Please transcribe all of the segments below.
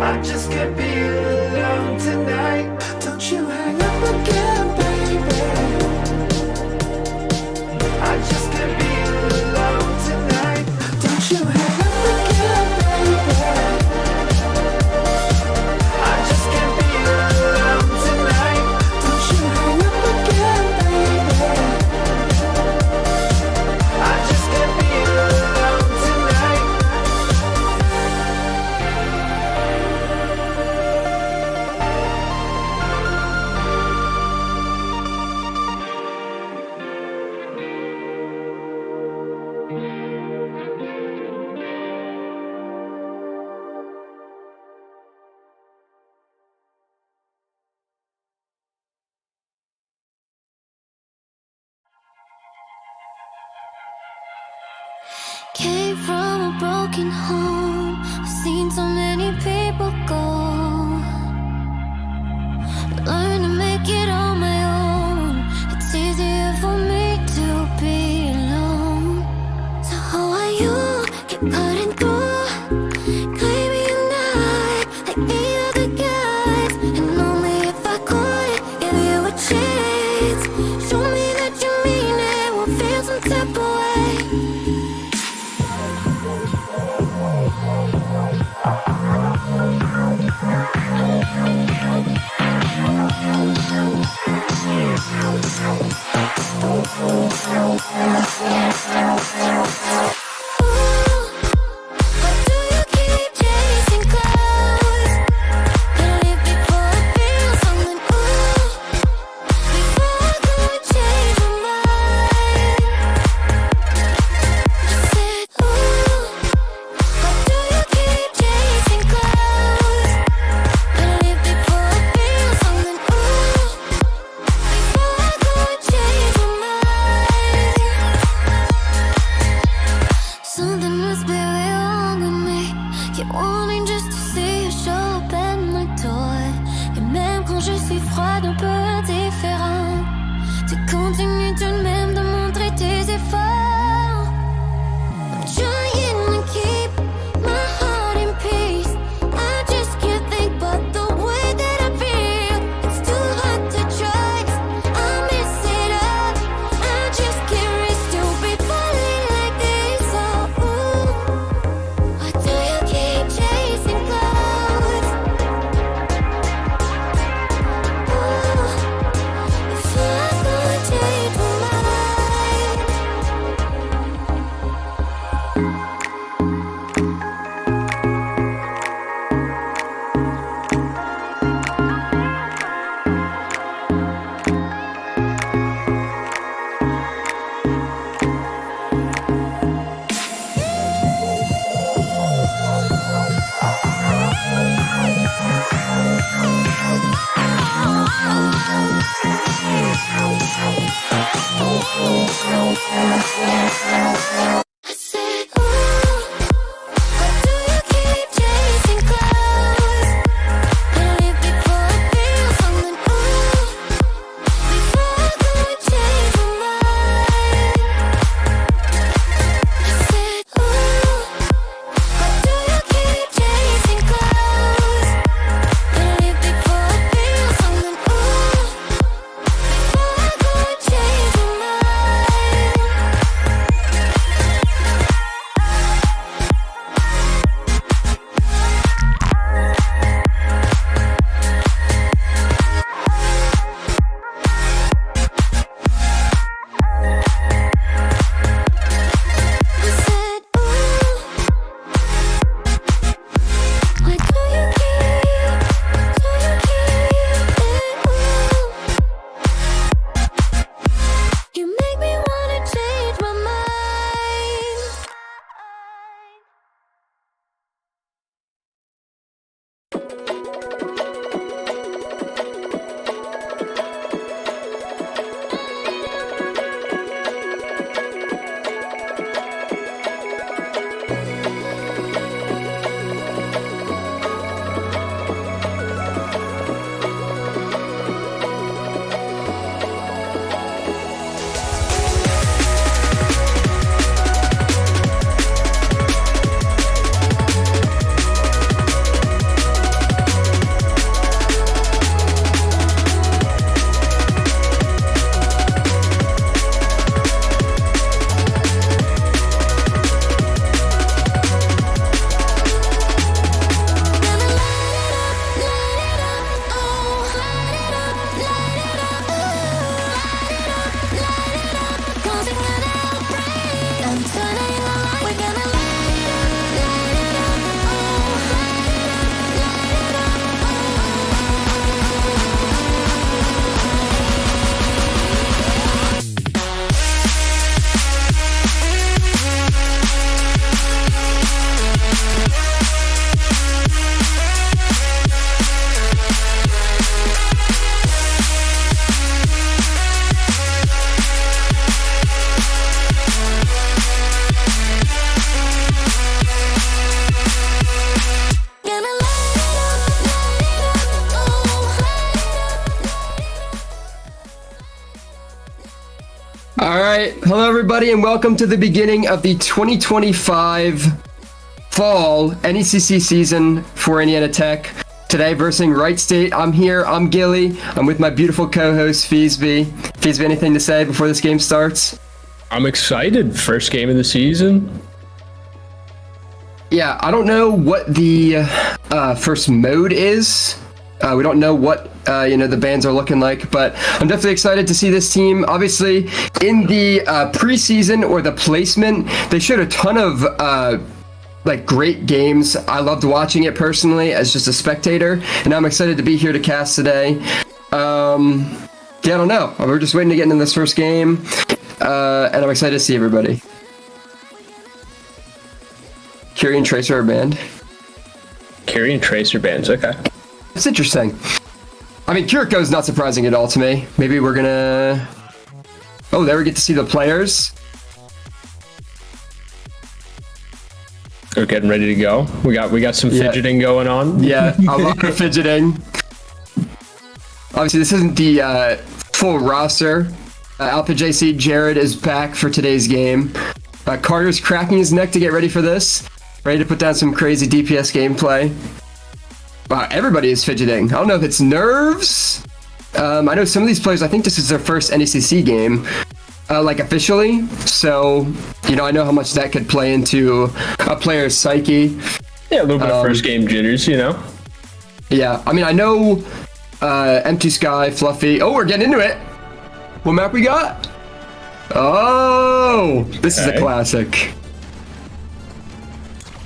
I just can't be alone tonight. Don't you hang up again, baby. I just can't be alone tonight. Don't you hang up again, baby. I just can't be alone tonight. Don't you hang up again, baby. I just can't be alone tonight. Came from a broken home. I've seen so many people go. Learn to make it on my own. It's easier for me to be alone. So how are you? Keep cutting through, claiming you're not like the other guys. And only if I could give you a chance, show me that you mean it. We'll feel some type of way. Why do you keep chasing clouds? Gotta live before I feel something. Before I go and change my mind. I said, why do you keep chasing clouds? Gotta live before I feel something. Before I go and change my mind. Something must be wrong with me. Keep wanting just to see you show up at my door. Et même quand je suis froide, un peu indifférent, tu continues tout de même de montrer tes efforts. I'm trying to keep my heart in peace. I just can't think about the way that I feel. It's too hard to trust. I mess it up. I just can't risk to be falling like this. Oh, why do you keep chasing clouds? right. Hello, everybody, and welcome to the beginning of the 2025 fall NECC season for Indiana Tech. Today, versus Wright State. I'm here. I'm Gilly. I'm with my beautiful co-host, Feesby. Feesby, anything to say before this game starts? I'm excited. First game of the season. Yeah, I don't know what the first mode is. We don't know what the bands are looking like, but I'm definitely excited to see this team. Obviously, in the preseason or the placement, they showed a ton of great games. I loved watching it personally as just a spectator, and I'm excited to be here to cast today. I don't know. We're just waiting to get into this first game, and I'm excited to see everybody. Curie and Tracer are banned. Curie and Tracer bands, okay. It's interesting. I mean, Kiriko's not surprising at all to me. Maybe we're gonna... Oh, there we get to see the players. We're getting ready to go. We got some fidgeting going on. Yeah, a lot of fidgeting. Obviously, this isn't the full roster. Alpha JC Jared is back for today's game. Carter's cracking his neck to get ready for this. Ready to put down some crazy DPS gameplay. Wow, everybody is fidgeting. I don't know if it's nerves. I know some of these players, I think this is their first NECC game, officially. So, I know how much that could play into a player's psyche. Yeah, a little bit of first game jitters, Yeah, I mean, I know Empty Sky, Fluffy. Oh, we're getting into it. What map we got? Oh, this is a classic.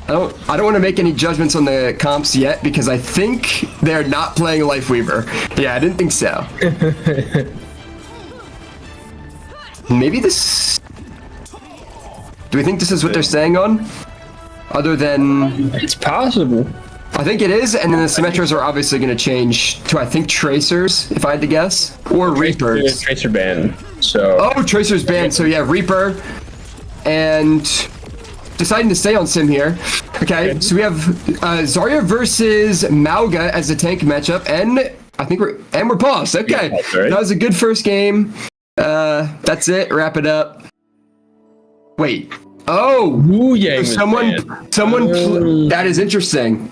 I don't want to make any judgments on the comps yet because I think they're not playing Lifeweaver. Yeah, I didn't think so. Maybe this... Do we think this is what they're saying on? Other than... It's possible. I think it is, and then the Symmetras are obviously going to change to, I think, Tracers, if I had to guess. Or Reapers. Tracer ban. So... Oh, Tracer's banned, so yeah, Reaper. And... Deciding to stay on Sim here. Okay, so we have Zarya versus Mauga as the tank matchup, and I think we're paused. Okay, that was a good first game. That's it. Wrap it up. Wait. Oh, someone. That is interesting.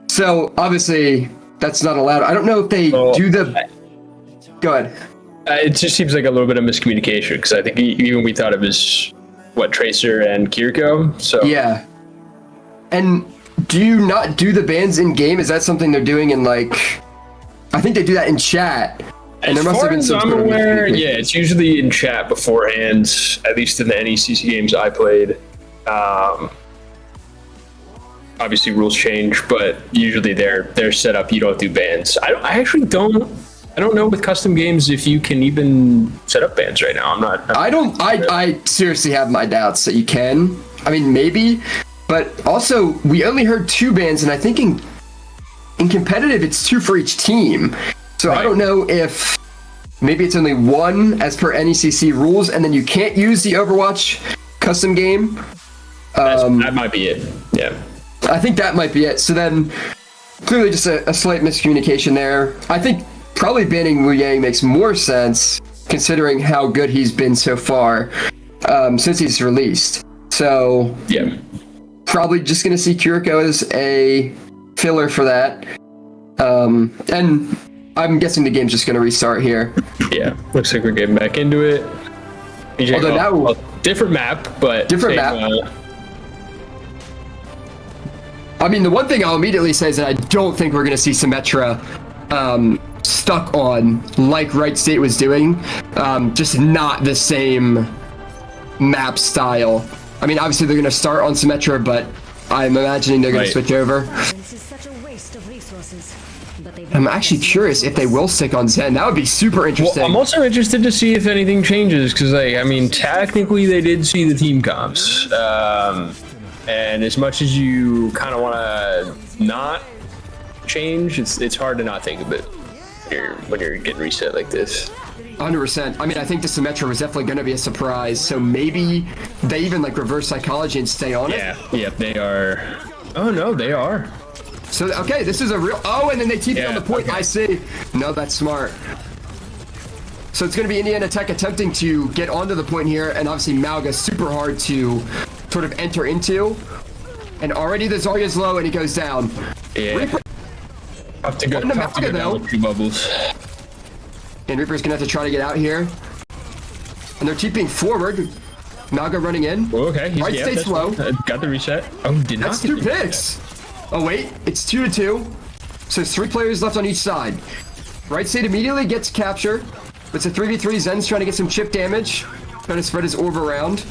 So obviously that's not allowed. I don't know if they do the. Go ahead. It just seems like a little bit of miscommunication because I think even we thought it was. Tracer and Kiriko? So yeah. And do you not do the bans in game? Is that something they're doing in I think they do that in chat. And as far as I'm aware, yeah, it's usually in chat beforehand, at least in the NECC games I played. Obviously rules change, but usually they're set up, you don't do bans. I actually don't know with custom games if you can even set up bans right now. I seriously have my doubts that you can. I mean, maybe, but also we only heard 2 bans, and I think in competitive it's 2 for each team. So right. I don't know if maybe it's only 1 as per NECC rules, and then you can't use the Overwatch custom game. That might be it. Yeah, I think that might be it. So then clearly just a slight miscommunication there. I think probably banning Wu Yang makes more sense considering how good he's been so far since he's released. So yeah, probably just going to see Kiriko as a filler for that. And I'm guessing the game's just going to restart here. Yeah, looks like we're getting back into it. Although now, different map, but different map. I mean, the one thing I'll immediately say is that I don't think we're going to see Symmetra stuck on like Wright State was doing. Just not the same map style. I mean, obviously they're going to start on Symmetra, but I'm imagining they're going to switch over. I'm actually curious if they will stick on Zen. That would be super interesting. Well, I'm also interested to see if anything changes because, I mean, technically they did see the team comps. And as much as you kind of want to not change, it's hard to not think of it when you're getting reset like this. 100%. I mean, I think the Symmetra was definitely going to be a surprise. So maybe they even reverse psychology and stay on it. Yeah, they are. Oh no, they are. So okay, this is a real. Oh, and then they TP on the point. Okay. I see. No, that's smart. So it's going to be Indiana Tech attempting to get onto the point here, and obviously Malga super hard to sort of enter into. And already the Zarya's low, and he goes down. Yeah. Reaper Have to go down with 2 bubbles. and Reaper's going to have to try to get out here. And they're TPing forward. Malga running in. Oh, okay. Right stays low. Got the reset. Oh, did not. That's get 2 the picks. Oh, wait. It's 2-2. So it's 3 players left on each side. Right state immediately gets capture. It's a 3v3. Zen's trying to get some chip damage. Trying to spread his orb around.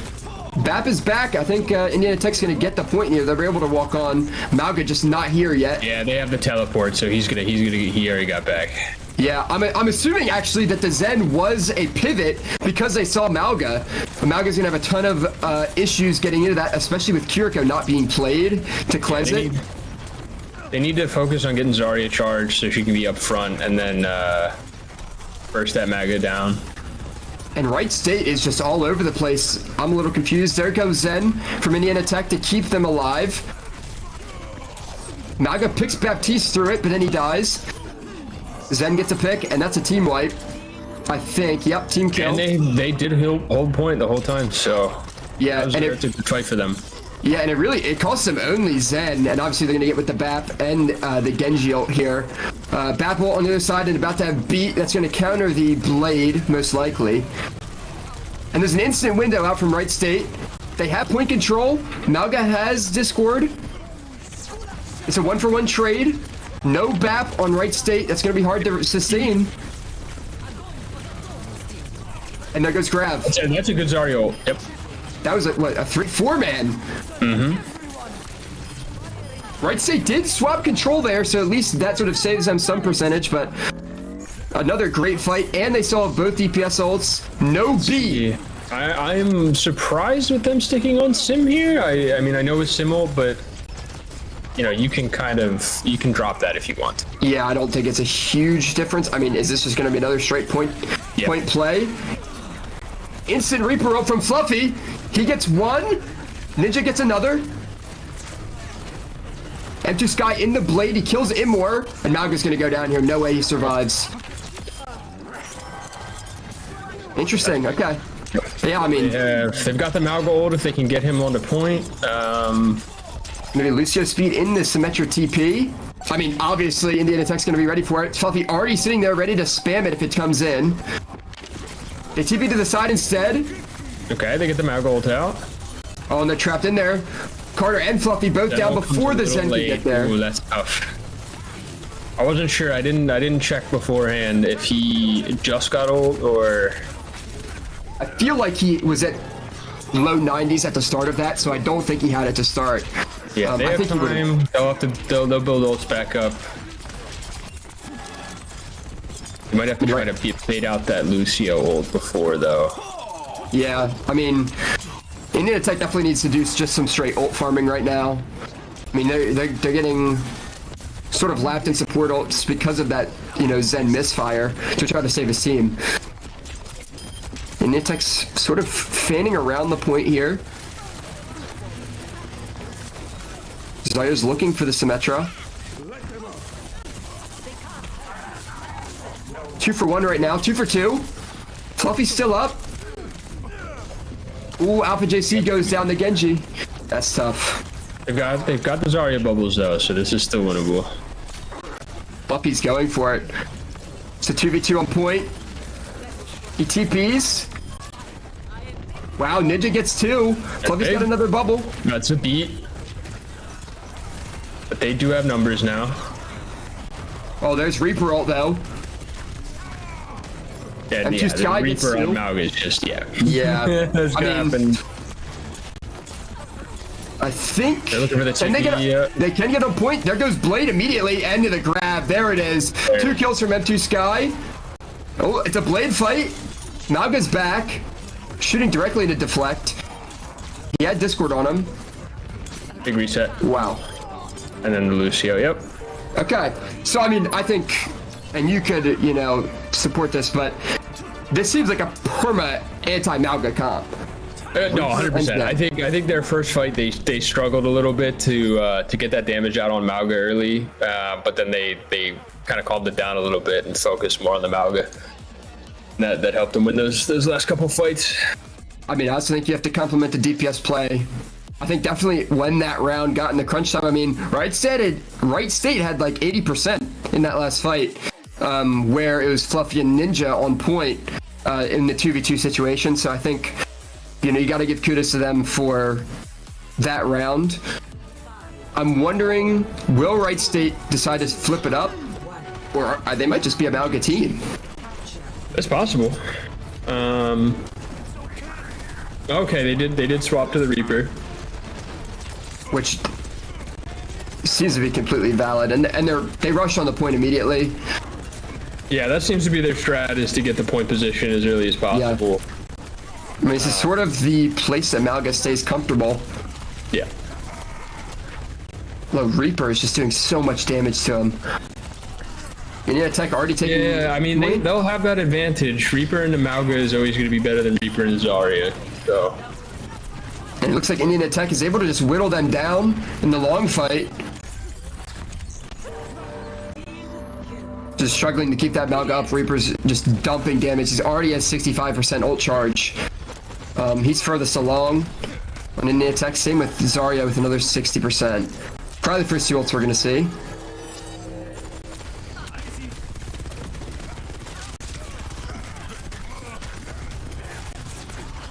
Bap is back. I think Indiana Tech's going to get the point here. They're able to walk on. Malga just not here yet. Yeah, they have the teleport, so he already got back. Yeah, I'm assuming actually that the Zen was a pivot because they saw Malga. But Malga's going to have a ton of issues getting into that, especially with Kiriko not being played to cleanse it. They need to focus on getting Zarya charged so she can be up front and then burst that Maga down. And Wright State is just all over the place. I'm a little confused. There goes Zen from Indiana Tech to keep them alive. Maga picks Baptiste through it, but then he dies. Zen gets a pick, and that's a team wipe. I think. Yep, team kill. And they did hold point the whole time, so yeah, and it's a good fight for them. Yeah, and it costs them only Zen, and obviously they're gonna get with the Bap and the Genji ult here. Bap ult on the other side and about to have beat. That's gonna counter the Blade, most likely. And there's an instant window out from Wright State. They have point control. Malga has Discord. It's a 1-for-1 trade. No Bap on Wright State. That's gonna be hard to sustain. And there goes Grav. That's a good Zarya ult. Yep. That was a 3-4 man. Mm-hmm. Wright State did swap control there, so at least that sort of saves them some percentage, but another great fight, and they still have both DPS ults. No B. Yeah. I'm surprised with them sticking on Sim here. I mean, I know it's Sim ult, but you know, you can drop that if you want. Yeah, I don't think it's a huge difference. I mean, is this just going to be another straight point play? Instant Reaper ult from Fluffy. He gets 1. Ninja gets another. Empty Sky in the Blade. He kills Immor. And Malga's going to go down here. No way he survives. Interesting. Okay. Yeah, I mean... if they've got the Malga ult, if they can get him on the point. Maybe Lucio speed in the Symmetra TP. I mean, obviously, Indiana Tech's going to be ready for it. Fluffy already sitting there ready to spam it if it comes in. They TP to the side instead. Okay, they get the Malga ult out. Oh, and they're trapped in there. Carter and Fluffy both down before the Zen can get there. Ooh, that's tough. I wasn't sure. I didn't check beforehand if he just got ult or... I feel like he was at low 90s at the start of that, so I don't think he had it to start. Yeah, they have time. They'll build ults back up. You might have to try to bait out that Lucio ult before, though. Yeah, I mean, Indiana Tech definitely needs to do just some straight ult farming right now. I mean, they're getting sort of lapped in support ults because of that, you know, Zen misfire to try to save his team. Indiana Tech's sort of fanning around the point here. Zarya's looking for the Symmetra. 2 for 1 right now. 2 for 2. Fluffy's still up. Ooh, Alpha JC goes down to Genji. That's tough. They've got the Zarya bubbles though, so this is still winnable. Fluffy's going for it. It's a 2v2 on point. He TPs. Wow, Ninja gets 2. Fluffy's got another bubble. That's a beat. But they do have numbers now. Oh, there's Reaper ult though. Yeah, the Reaper on Malga is just, Yeah. That's gonna happen. I think they're looking for the TP, they can get a point. There goes Blade immediately. End of the grab. There it is. There. 2 kills from M2 Sky. Oh, it's a Blade fight. Malga's back. Shooting directly into Deflect. He had Discord on him. Big reset. Wow. And then the Lucio, yep. Okay. So, I mean, I think, and you could, you know, support this, but this seems like a perma anti-Malga comp. No, 100%. I think their first fight they struggled a little bit to get that damage out on Malga early, but then they kind of calmed it down a little bit and focused more on the Malga. That helped them win those last couple fights. I mean, I also think you have to compliment the DPS play. I think definitely when that round got in the crunch time, I mean, Wright State had like 80% in that last fight, where it was Fluffy and Ninja on point in the 2v2 situation. So I think, you know, you got to give kudos to them for that round. I'm wondering, will Wright State decide to flip it up, or they might just be a Malga team? It's possible. Okay, they did swap to the Reaper, which seems to be completely valid, and they rush on the point immediately. Yeah, that seems to be their strat, is to get the point position as early as possible. Yeah. I mean, this is sort of the place that Malga stays comfortable. Yeah. Look, Reaper is just doing so much damage to him. And NECC already taking. Yeah, I mean, they'll have that advantage. Reaper into Malga is always going to be better than Reaper into Zarya. So. And it looks like NECC is able to just whittle them down in the long fight. Just struggling to keep that Malga up. Reaper's just dumping damage. He's already at 65% ult charge. He's furthest along on NECC. Same with Zarya with another 60%. Probably the first two ults we're going to see.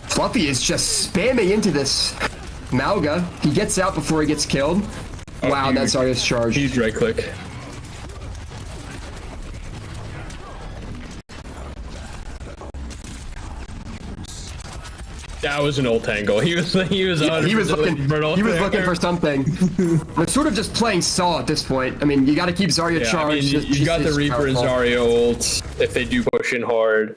Fluffy is just spamming into this Malga. He gets out before he gets killed. Wow, that's Zarya's charge. Huge right click. That was an ult angle. He was looking for something. We're sort of just playing Saw at this point. I mean, you got to keep Zarya charged. I mean, you got the Reaper and Zarya ults if they do push in hard.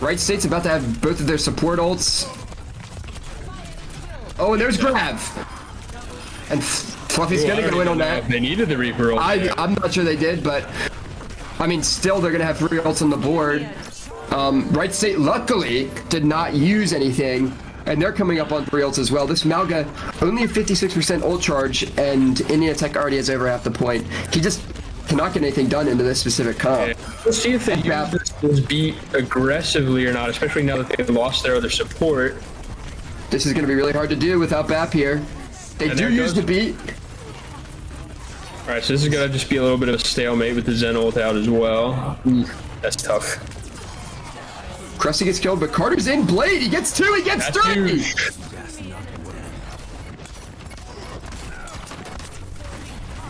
Wright State's about to have both of their support ults. Oh, and there's Grav. And Fluffy's gonna go in on that. They needed the Reaper ult. I'm not sure they did, but I mean, still they're gonna have 3 ults on the board. Wright State luckily did not use anything, and they're coming up on 3 ults as well. This Malga only a 56% ult charge, and NECC already has over half the point. He just cannot get anything done into this specific comp. Yeah. Let's see if they use this beat aggressively or not, especially now that they've lost their other support. This is going to be really hard to do without BAP here. They do use the beat. Alright, so this is going to just be a little bit of a stalemate with the Zen ult out as well. That's tough. Krusty gets killed, but Carter's in. Blade, he gets 2, he gets 3! Huge.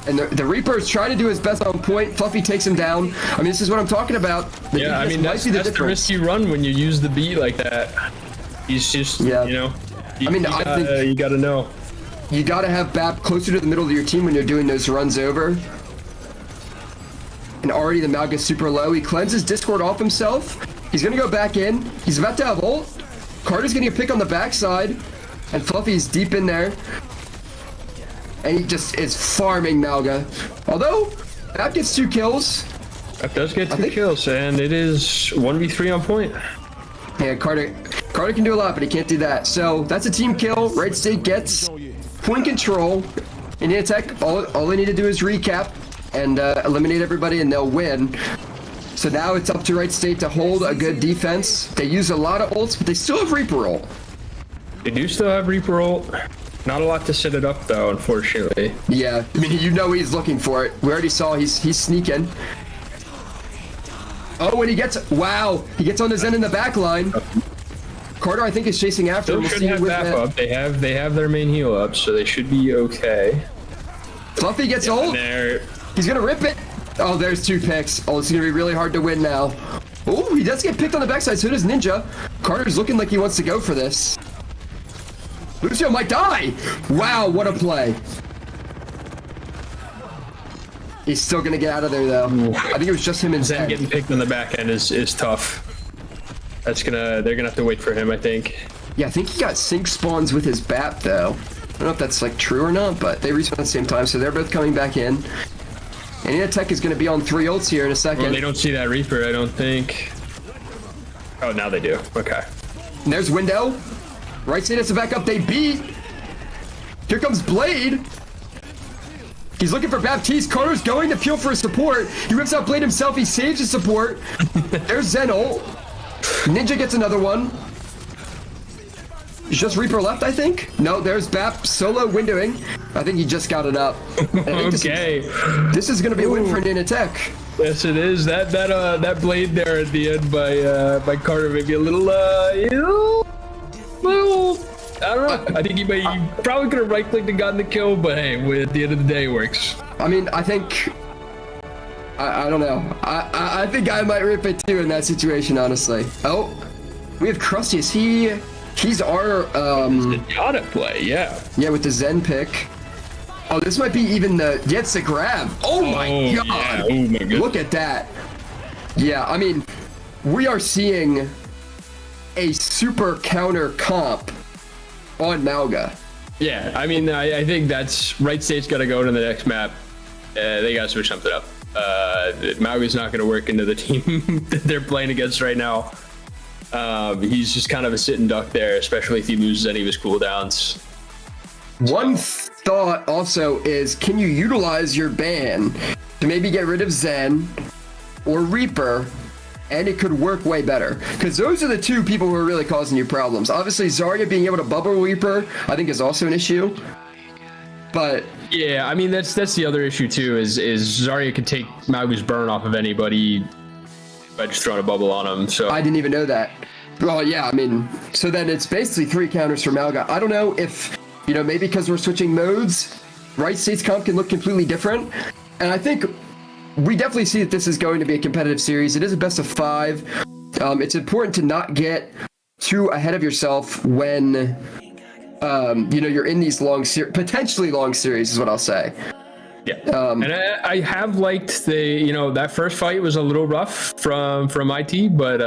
And the Reaper is trying to do his best on point. Fluffy takes him down. I mean, this is what I'm talking about. Yeah, I mean, that's the risk you run when you use the beat like that. He's just, you know, I think you got to know. You got to have BAP closer to the middle of your team when you're doing those runs over. And already the Malga's super low. He cleanses Discord off himself. He's going to go back in. He's about to have ult. Carter's getting a pick on the backside. And Fluffy's deep in there. And he just is farming Malga. Although, that gets 2 kills. That does get 2 kills, and it is 1v3 on point. Yeah, Carter can do a lot, but he can't do that. So, that's a team kill. Wright State gets point control. In NECC, all they need to do is recap and eliminate everybody, and they'll win. So now it's up to Wright State to hold a good defense. They use a lot of ults, but they still have Reaper ult. They do still have Reaper ult. Not a lot to set it up, though, unfortunately. Yeah, I mean, you know he's looking for it. We already saw he's sneaking. Oh, and he gets on the Zen in the back line. Carter, I think, is chasing after him. Still should have BAP up. They have their main heal up, so they should be okay. Fluffy gets ult. He's gonna rip it. Oh, there's 2 picks. Oh, it's gonna be really hard to win now. Oh, he does get picked on the backside. So does Ninja. Carter's looking like he wants to go for this. Lucio might die! Wow, what a play. He's still gonna get out of there, though. I think it was just him and Zen. Getting picked on the back end is tough. They're gonna have to wait for him, I think. Yeah, I think he got sync spawns with his BAP, though. I don't know if that's, like, true or not, but they respawn at the same time, so they're both coming back in. And NECC is gonna be on 3 ults here in a second. Well, they don't see that Reaper, I don't think. Oh, now they do. Okay. And there's Window. Wright State has to back up. They beat. Here comes Blade. He's looking for Baptiste. Carter's going to peel for his support. He rips out Blade himself. He saves his support. There's Zen ult. Ninja gets another one. Just Reaper left, I think. No, there's Bap solo windowing. I think he just got it up. Okay. This is going to be a win for NECC. Yes, it is. That blade there at the end by Carter maybe a little I don't know. I think he probably could have right clicked and gotten the kill, but hey, at the end of the day, it works. I mean, I think I don't know. I think I might rip it too in that situation, honestly. Oh, we have Krusty. He's our Gotta play, yeah. Yeah, with the Zen pick. Oh, this might be even it's the grab. Oh my god. Yeah. Oh my god. Look at that. Yeah, I mean, we are seeing a super counter comp on Malga. Yeah, I mean, I think that's Wright State's got to go to the next map. They got to switch something up. Mauga's not going to work into the team that they're playing against right now. He's just kind of a sitting duck there, especially if he loses any of his cooldowns. One thought also is, can you utilize your ban to maybe get rid of Zen or Reaper, and it could work way better? Because those are the two people who are really causing you problems. Obviously, Zarya being able to bubble Reaper, I think, is also an issue. But yeah, I mean, that's the other issue too, is Zarya could take Mauga's burn off of anybody by just throwing a bubble on him. So I didn't even know that. Well, yeah, I mean, so then it's basically 3 counters for Malga. I don't know if, maybe because we're switching modes, Wright State's comp can look completely different. And I think we definitely see that this is going to be a competitive series. It is a best of 5. It's important to not get too ahead of yourself when, you're in these potentially long series is what I'll say. Yeah, and I have liked that first fight was a little rough from IT, but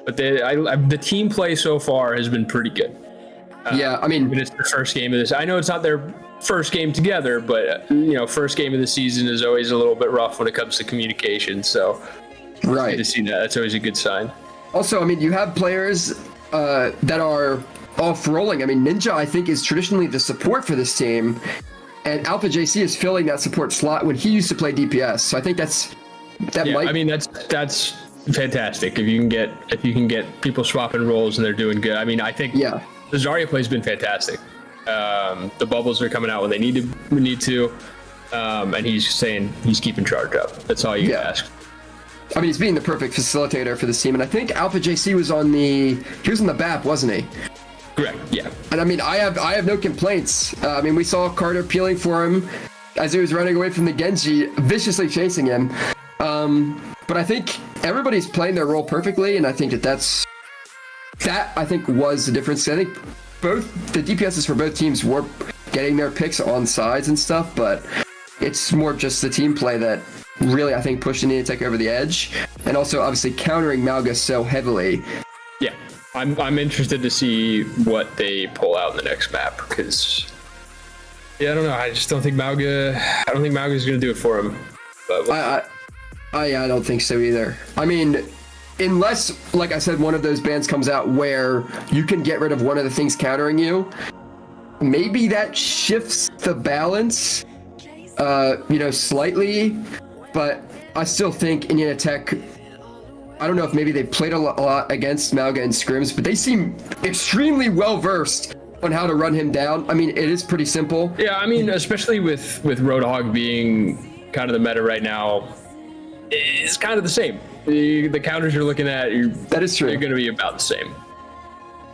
the team play so far has been pretty good. Yeah, I mean, it's the first game of this. I know it's not their first game together, but first game of the season is always a little bit rough when it comes to communication. So, right, to see that, that's always a good sign. Also, I mean, you have players that are off rolling. I mean, Ninja, I think, is traditionally the support for this team, and Alpha JC is filling that support slot when he used to play DPS. So I think that's fantastic if you can get people swapping roles and they're doing good. I mean, I think the Zarya play's been fantastic. The bubbles are coming out when they need to, and he's saying he's keeping charge up. That's all you can ask. I mean, he's being the perfect facilitator for this team, and I think Alpha JC was on the BAP, wasn't he? Correct. Yeah. And I mean, I have no complaints. I mean, we saw Carter peeling for him as he was running away from the Genji, viciously chasing him. But I think everybody's playing their role perfectly, and I think that I think was the difference. I think both the DPSs for both teams were getting their picks on sides and stuff, but it's more just the team play that really, I think, pushed NECC over the edge, and also obviously countering Malga so heavily. Yeah, I'm interested to see what they pull out in the next map, because I don't know. I just don't think Malga's going to do it for him. But I don't think so either. I mean, unless, like I said, one of those bans comes out where you can get rid of one of the things countering you, maybe that shifts the balance, slightly. But I still think NECC, I don't know if maybe they played a lot against Malga in scrims, but they seem extremely well versed on how to run him down. I mean, it is pretty simple. Yeah, I mean, especially with Roadhog being kind of the meta right now, it's kind of the same. The counters you're looking at, that is true. They're going to be about the same.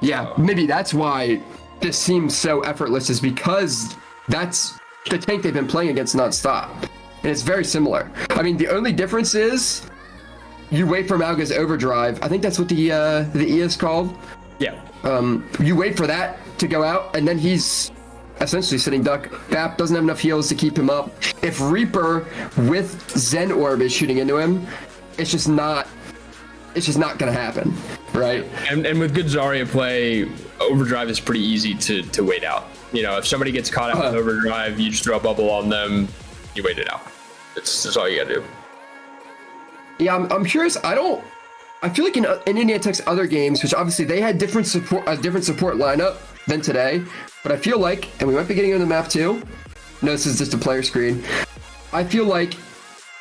Yeah, maybe that's why this seems so effortless, is because that's the tank they've been playing against nonstop. And it's very similar. I mean, the only difference is you wait for Malga's overdrive. I think that's what the E is called. Yeah. You wait for that to go out, and then he's essentially sitting duck. Bap doesn't have enough heals to keep him up. If Reaper with Zen Orb is shooting into him, it's just not gonna happen, right? And with good Zarya play, overdrive is pretty easy to wait out. If somebody gets caught out with overdrive, you just throw a bubble on them, you wait it out. That's all you gotta do. Yeah, I'm curious. I feel like in NECC's other games, which obviously they had different support lineup than today, but I feel like, and we might be getting on the map too, No, this is just a player screen. I feel like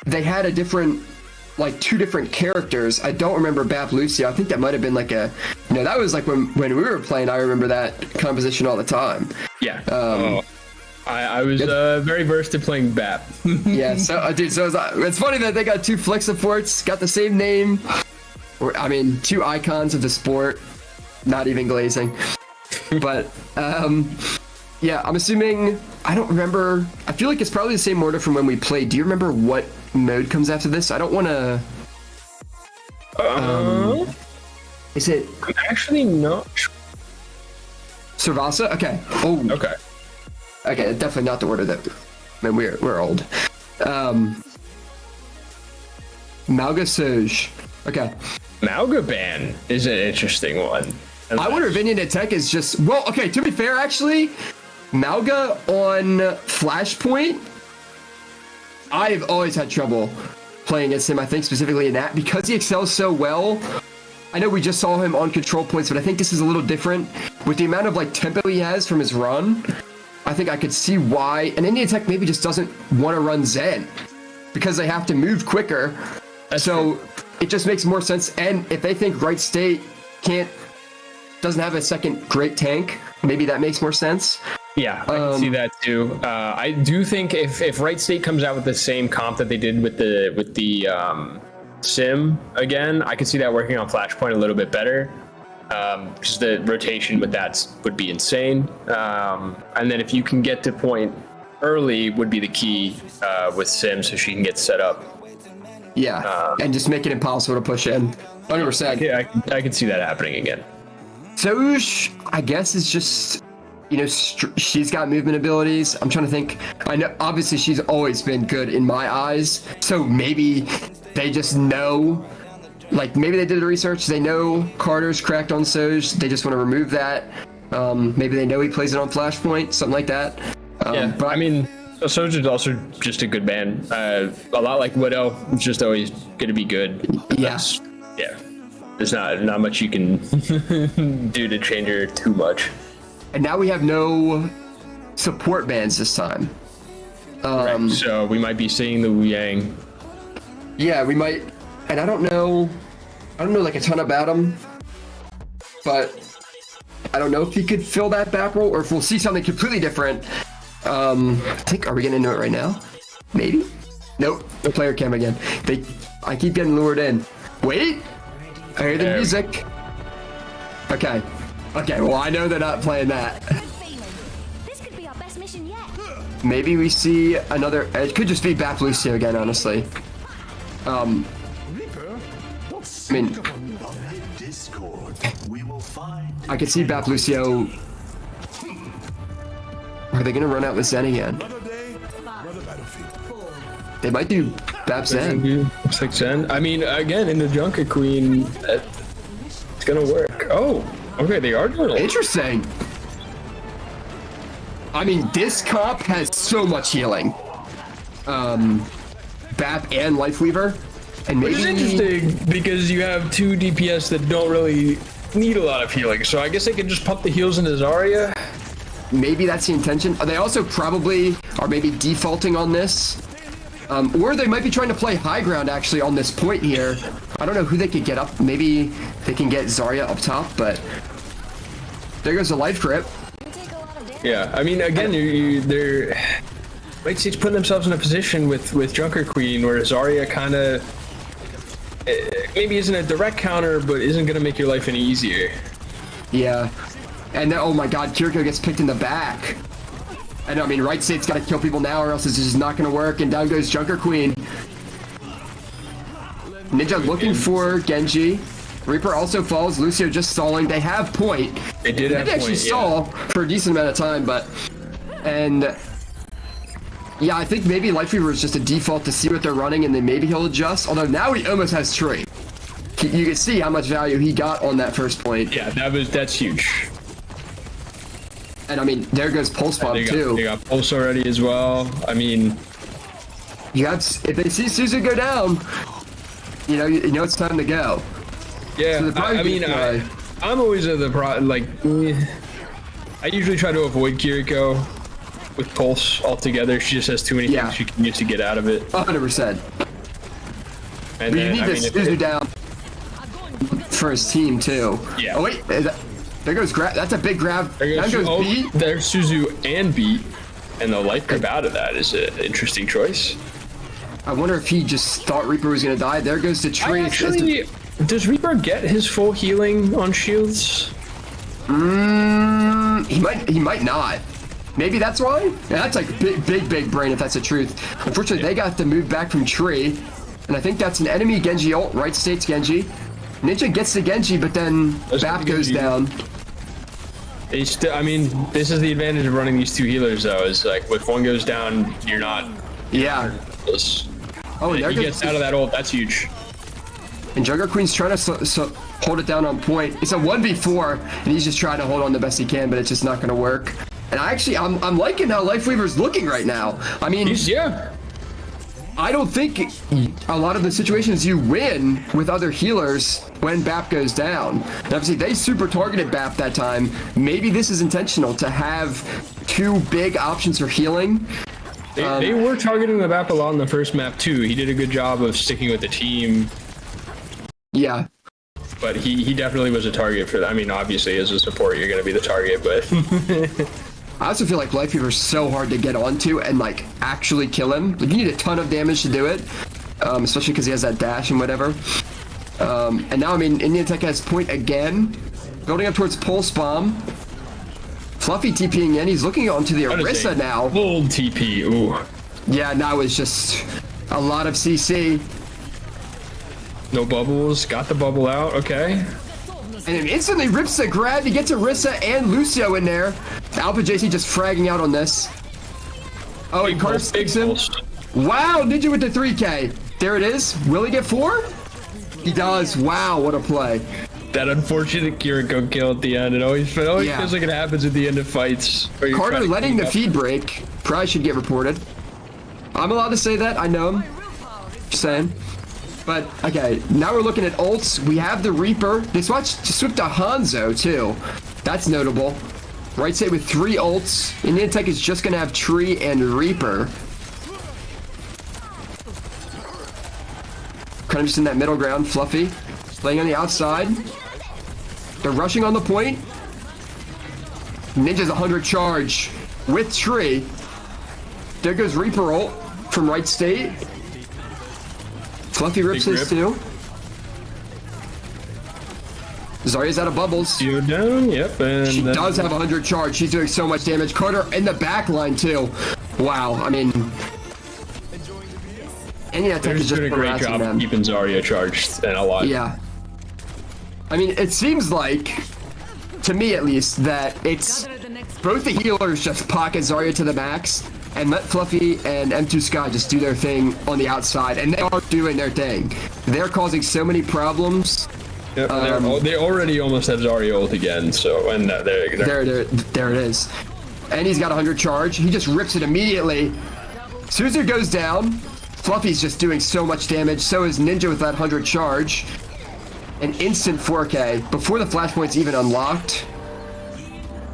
they had a different, like 2 different characters. I don't remember Bap Lucio. I think that might have been like a, that was like when we were playing. I remember that composition all the time. Yeah. I was very versed at playing BAP. Yeah, so dude, it's funny that they got 2 flick supports, got the same name. I mean, 2 icons of the sport, not even glazing. But yeah, I'm assuming, I don't remember. I feel like it's probably the same order from when we played. Do you remember what mode comes after this? I don't want to. Is it? I'm actually not sure. Servasa? Okay. Oh. Okay. Okay, definitely not the order that. I mean, we're old. Malga Soj. Okay. Malga ban is an interesting one. I wonder if NECC is just, well, okay, to be fair, actually, Malga on Flashpoint, I've always had trouble playing against him, I think, specifically in that, because he excels so well. I know we just saw him on control points, but I think this is a little different. With the amount of, like, tempo he has from his run, I think I could see why, and NECC maybe just doesn't want to run Zen, because they have to move quicker. So it just makes more sense, and if they think Wright State doesn't have a second great tank, maybe that makes more sense. Yeah, I can see that too. I do think if Wright State comes out with the same comp that they did with the sim again, I could see that working on Flashpoint a little bit better. Because the rotation with that would be insane. And then if you can get to point early would be the key with sim, so she can get set up. Yeah, and just make it impossible to push in. 100%. Yeah, I can see that happening again. Soj, I guess, is just, she's got movement abilities. I'm trying to think. I know, obviously, she's always been good in my eyes. So maybe they just know, like, maybe they did the research. They know Carter's cracked on Soj. They just want to remove that. Maybe they know he plays it on Flashpoint, something like that. Yeah, but I mean, Soj is also just a good ban. A lot like Widow, it's just always going to be good. Yeah. Yeah. There's not much you can do to change her too much. And now we have no support bans this time. Right. So we might be seeing the Wu Yang. Yeah, we might. And I don't know like a ton about him, but I don't know if he could fill that back role or if we'll see something completely different. I think, are we getting into it right now? Maybe? Nope. No player cam again. I keep getting lured in. Wait! I hear the music. Okay. Okay, well, I know they're not playing that. This could be our best mission yet. Maybe we see another. It could just be Bap Lucio again, honestly. I mean, I could see Bap Lucio. Are they gonna run out with Zen again? They might do Bap Zen. Looks like Zen. I mean, again, in the Junker Queen, it's gonna work. Oh, okay, they are doing it. Interesting. I mean, this comp has so much healing. Bap and Life Weaver. And maybe... Which is interesting, because you have 2 DPS that don't really need a lot of healing, so I guess they could just pump the heals into Zarya. Maybe that's the intention. They also probably are maybe defaulting on this. Or they might be trying to play high ground, actually, on this point here. I don't know who they could get up. Maybe they can get Zarya up top, but... There goes the life grip. Yeah, I mean, again, they're... Wright State's putting themselves in a position with Junker Queen where Zarya kind of... maybe isn't a direct counter, but isn't going to make your life any easier. Yeah. And then, oh my god, Kiriko gets picked in the back. And I mean, Wright State's got to kill people now or else it's just not going to work. And down goes Junker Queen. Ninja looking for Genji. Reaper also falls. Lucio just stalling. They have point. They did have actually point, stall for a decent amount of time, but... And... Yeah, I think maybe Life Weaver is just a default to see what they're running, and then maybe he'll adjust. Although now he almost has tree. You can see how much value he got on that first point. Yeah, that's huge. And I mean, there goes Pulse Bomb too. They got Pulse already as well. I mean, if they see Suzu go down, you know it's time to go. Yeah, So I mean, I'm always at the I usually try to avoid Kiriko. with Pulse altogether. She just has too many Yeah. things she can use to get out of it. 100%. And But you then, need I to mean, if Suzu it- down for his team too. Yeah. Oh wait, there goes grab. That's a big grab. there Down goes goes, B. there's Suzu and Beat, and the life grip out of that is an interesting choice. I wonder if he just thought Reaper was gonna die. There goes the tree. Does Reaper get his full healing on shields? He might not. Maybe that's why. Yeah, that's like big brain if that's the truth. Unfortunately, they got to move back from tree, and I think that's an enemy Genji ult. Right states Genji. Ninja gets the Genji, but then Bap goes Genji. down. They still, I mean, this is the advantage of running these two healers, though. Is like if one goes down, you're not. Yeah. Close. Oh, and If there he goes. gets out of that ult, that's huge. And Jugger Queen's trying to hold it down on point. It's a 1v4, and he's just trying to hold on the best he can, but it's just not going to work. And I'm liking how Lifeweaver's looking right now. I mean, Yeah. I don't think a lot of the situations you win with other healers when BAP goes down. And obviously, they super targeted BAP that time. Maybe this is intentional to have two big options for healing. They were targeting the map a lot in the first map, too. He did a good job of sticking with the team, Yeah. but he definitely was a target for that. I mean, obviously, as a support, you're going to be the target, but I also feel like Lifeweaver's so hard to get onto and like actually kill him. Like you need a ton of damage to do it, especially because he has that dash and whatever. And now, I mean, Indian Tech has point again, building up towards Pulse Bomb. Fluffy TPing in. He's looking onto the Orisa now. Full TP. Ooh. Yeah, now it's just a lot of CC. No bubbles. Got the bubble out. Okay. And it instantly rips the grab. He gets Orisa and Lucio in there. Alpha JC just fragging out on this. Oh, and Carter sticks him. pulse. Wow, Ninja with the 3K. There it is. Will he get 4? He does. Wow, what a play. That unfortunate Kiriko kill at the end. It always Yeah. feels like it happens at the end of fights. where you're Carter trying to letting keep the up. feed break. Probably should get reported. I'm allowed to say that. I know him. Just saying. But, okay, now we're looking at ults. We have the Reaper. They switched to Hanzo, too. That's notable. Right side with 3 ults. Indian Tech is just going to have Tree and Reaper. Kind of just in that middle ground. Fluffy. Playing on the outside. They're rushing on the point. Ninja's 100 charge with Tree. There goes Reaper ult from right state. Fluffy rips Big his rip. too. Zarya's out of bubbles. You're down. Yep. And She then- does have 100 charge. She's doing so much damage. Carter in the back line too. Wow. I mean, and yeah, Tech They're is just just doing a great harassing job them. keeping Zarya charged and alive. Yeah. I mean, it seems like, to me at least, that it's both the healers just pocket Zarya to the max and let Fluffy and M2 Sky just do their thing on the outside, and they are doing their thing. They're causing so many problems. Yep, they already almost have Zarya ult again. So and There it is. And he's got 100 charge. He just rips it immediately. Suzu goes down. Fluffy's just doing so much damage. So is Ninja with that 100 charge. An instant 4K before the flashpoint's even unlocked.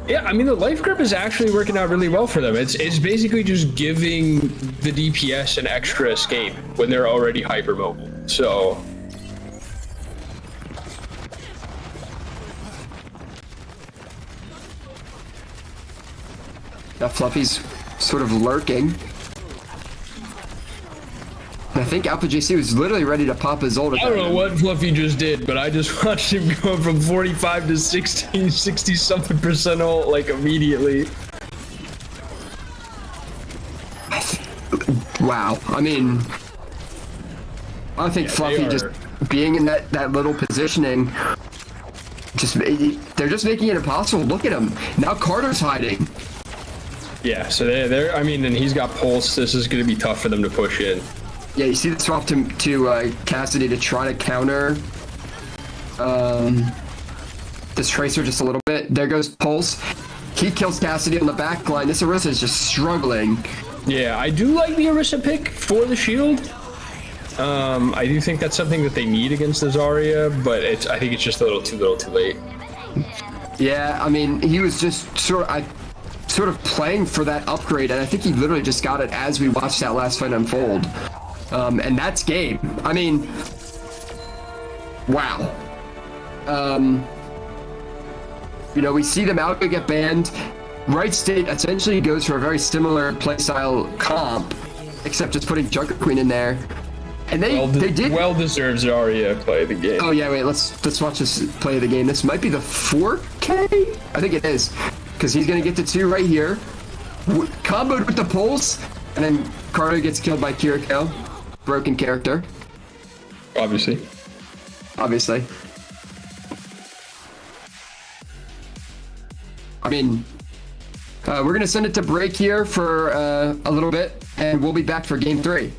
Yeah, I mean the life grip is actually working out really well for them. It's basically just giving the DPS an extra escape when they're already hypermobile. So Now Fluffy's sort of lurking. And I think Alpha JC was literally ready to pop his ult. I don't know what Fluffy just did, but I just watched him go from 45 to 60 something percent ult like immediately. Wow. I mean, I think Fluffy just being in that little positioning, they're just making it impossible. Look at him. Now Carter's hiding. Yeah, so they're I mean, and he's got pulse. This is going to be tough for them to push in. Yeah, you see the swap to Cassidy to try to counter this Tracer just a little bit. There goes Pulse. He kills Cassidy on the back line. This Orisa is just struggling. Yeah, I do like the Orisa pick for the shield. I do think that's something that they need against the Zarya, but I think it's just a little too late. Yeah, I mean, he was just sort of playing for that upgrade, and I think he literally just got it as we watched that last fight unfold. And that's game. I mean, wow. You know, we see the Mauga get banned. Wright State essentially goes for a very similar playstyle comp, except just putting Junker Queen in there. And they did well-deserved Zarya play the game. Oh yeah, wait, let's watch this play the game. This might be the 4K? I think it is. Because he's gonna get to 2 right here. Comboed with the pulse, and then Carter gets killed by Kiriko. Broken character. Obviously. I mean, we're gonna send it to break here for a little bit, and we'll be back for game 3.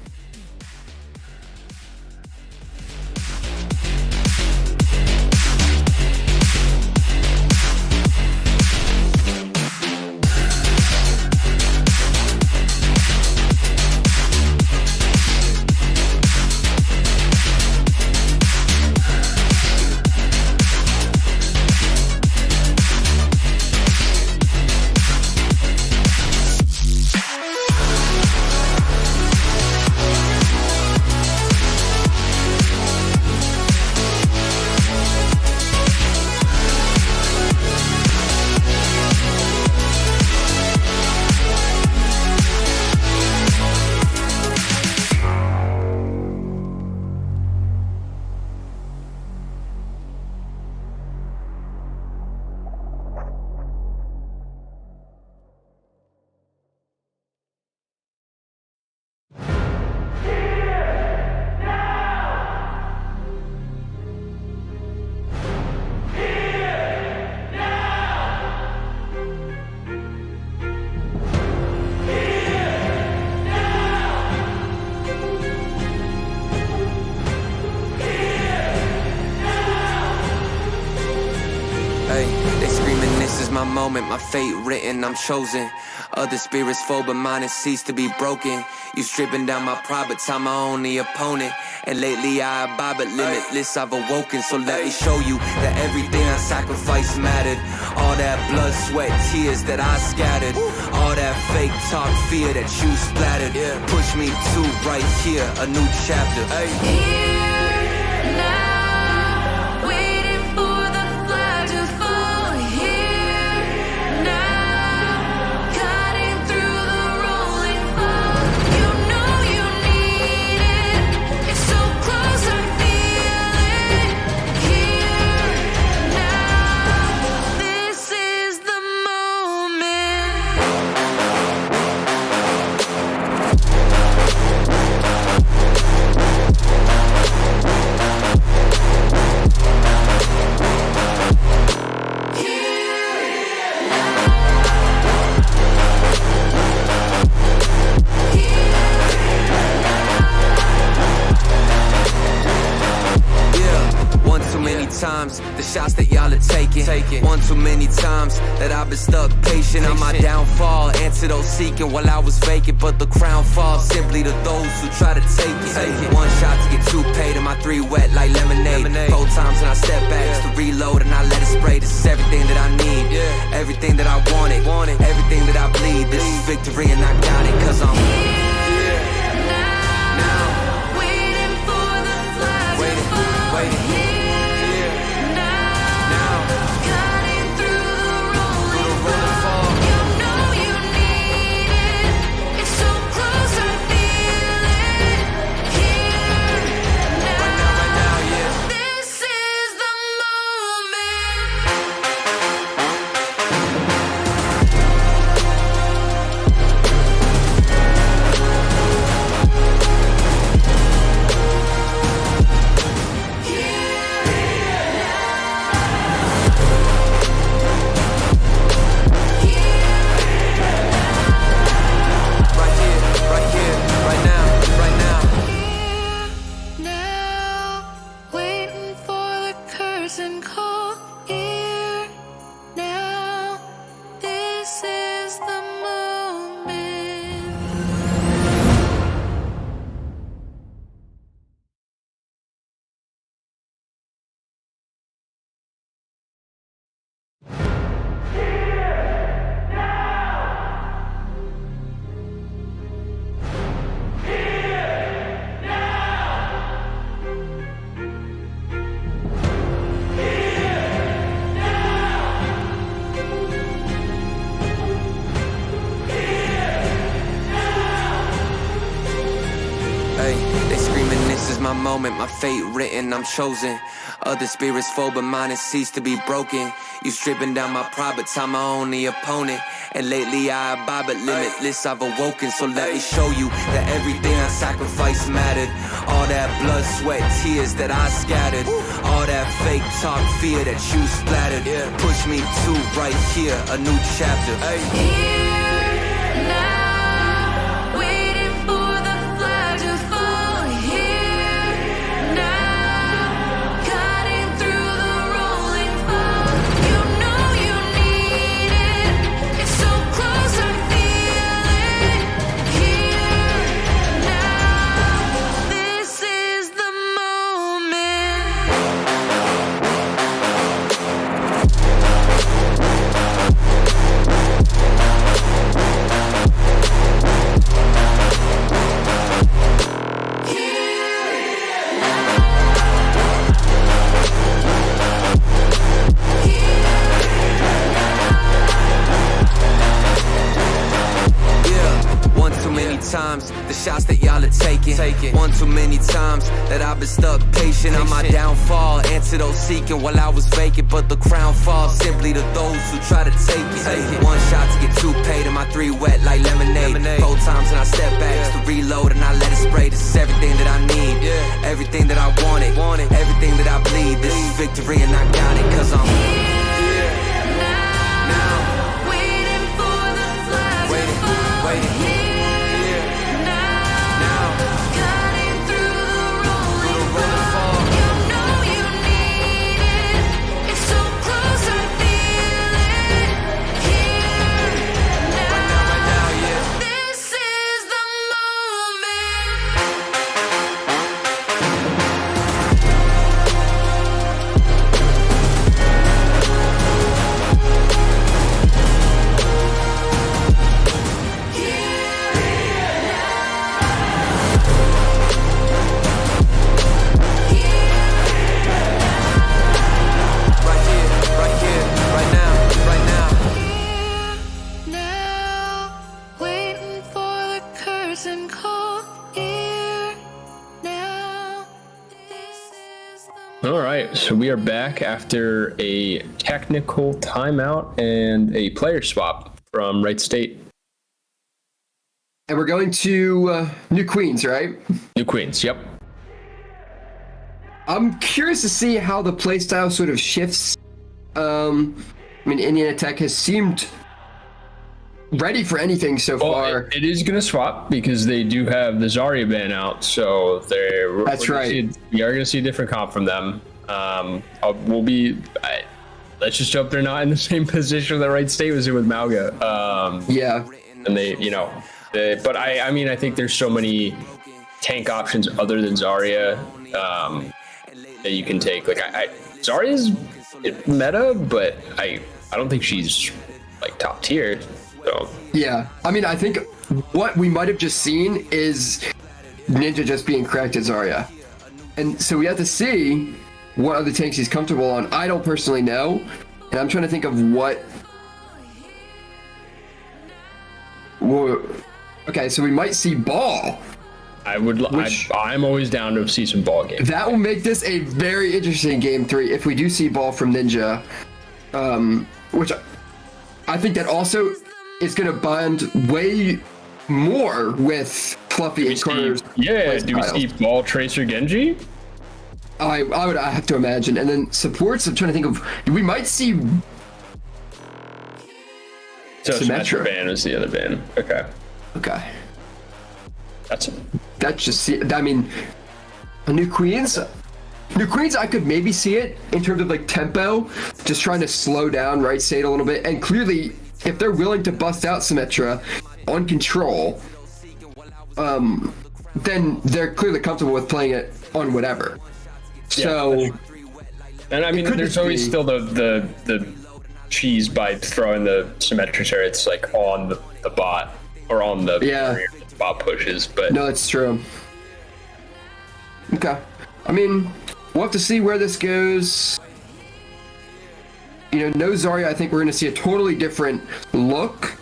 My moment, my fate written, I'm chosen. Other spirits fall, but mine has ceased to be broken. You stripping down my pride, but time my only opponent. And lately I abide, but limitless I've awoken. So let me show you that everything I sacrificed mattered. All that blood, sweat, tears that I scattered. All that fake talk, fear that you splattered. Push me to right here, a new chapter. Here, now, waiting for the flag to fall. Here, now, cutting through the rolling fog. You know you need it. It's so close, I feel it. Here, now, this is the moment. One too many times, the shots that y'all are taking. One too many times that I've been stuck patient on my downfall. Antidote seeking while I was vacant, but the crown falls simply to those who try to take it. One shot to get two paid, and my three wet like lemonade. 4 times and I step back just to reload and I let it spray. This is everything that I need, everything that I wanted, everything that I bleed. This is victory and I got it, cause I'm Now, waiting for the flag to fall. waiting. Cutting through the rolling fog. You know you need it. It's so close, I feel it. Here, now, this is the moment. Hey, they screaming, this is my moment, my fate written, I'm chosen. Other spirits fall, but mine has ceased to be broken. You stripping down my pride, but I'm my only opponent. And lately I abide, but limitless I've awoken. So let me show you that everything I sacrificed mattered. All that blood, sweat, tears that I scattered. All that fake talk, fear that you splattered. Push me to right here, a new chapter. Here now, waiting for the flag to fall. Here now, cutting through the rolling fog. You know you need it. It's so close, I feel it. Here now, this is the moment. One too many times, the shots that y'all are taking. One too many times that I've been stuck patient on my downfall. Antidote seeking while I was vacant, but the crown falls simply to those who try to take it. One shot to get two paid, and my three wet like lemonade. 4 times and I step back just to reload, and I let it spray. This is everything that I need, everything that I wanted, everything that I bleed. This is victory, and I got it, cause I'm here now, Waiting for the flag to fall. waiting. Here now, cutting through the rolling fog. You know you need it. It's so close, I feel it. Here now, this is the moment. Right here, right now. Now, waiting for the curtain call. Here now, this is the All right, so we are back after a technical timeout and a player swap from Wright State. And we're going to New Queens, right? New Queens, yep. I'm curious to see how the playstyle sort of shifts. I mean, Indiana Tech has seemed ready for anything so far. It is going to swap because they do have the Zarya ban out, so That's right. We are going to see a different comp from them. Let's just hope they're not in the same position that Wright State was in with Mauga. Yeah. And but I mean, I think there's so many tank options other than Zarya that you can take. Like Zarya's meta, but I don't think she's like top tier. So Yeah. I mean, I think what we might have just seen is Ninja just being cracked at Zarya. And so we have to see what other tanks he's comfortable on. I don't personally know. And I'm trying to think of what... Okay, so we might see Ball. I'm always down to see some ball games. That will make this a very interesting game 3 if we do see Ball from Ninja. Which I think that also is going to bond way more with Fluffy and Carter's. Do we see Ball, Tracer, Genji? I would have to imagine. And then supports, I'm trying to think of... We might see... So Symmetra. ban is the other ban. Okay. That's just... I mean... New Queens, I could maybe see it in terms of like tempo, just trying to slow down Wright State a little bit. And clearly, if they're willing to bust out Symmetra on control, then they're clearly comfortable with playing it on whatever. So, and I mean, there's always still the cheese by throwing the Symmetra turrets like on the bot or on the barrier that the bot pushes. But no, that's true. Okay. I mean, we'll have to see where this goes. You know, no Zarya, I think we're going to see a totally different look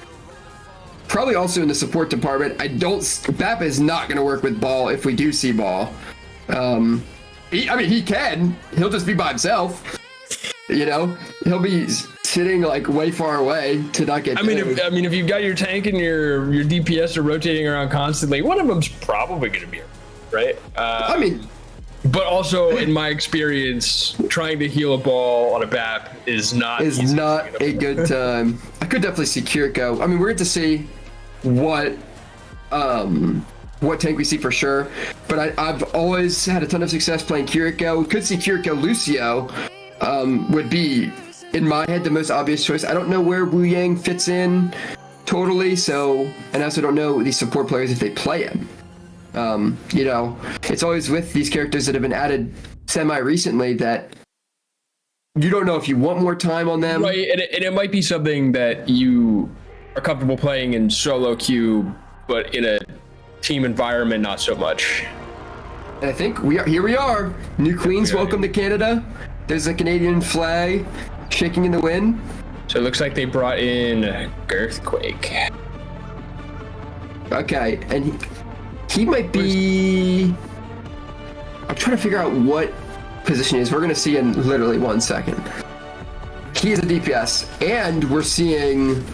probably also in the support department. Bap is not going to work with Ball if we do see Ball. He can. He'll just be by himself. You know, he'll be sitting like way far away to not get. If you've got your tank and your DPS are rotating around constantly, one of them's probably going to be right. But also in my experience, trying to heal a Ball on a BAP is not a good time. I could definitely see Kiriko. I mean, we're going to see what tank we see for sure. But I've always had a ton of success playing Kiriko. Could see Kiriko Lucio. Would be, in my head, the most obvious choice. I don't know where Wu Yang fits in totally, and I also don't know these support players if they play him. You know, it's always with these characters that have been added semi-recently that you don't know if you want more time on them. Right, and it might be something that you are comfortable playing in solo queue, but in a team environment, not so much. And I think here we are. New Queens, welcome to Canada. There's a Canadian flag shaking in the wind. So it looks like they brought in Girthquake. Okay, and he might be... I'm trying to figure out what position he is. We're going to see in literally 1 second. He is a DPS, and we're seeing...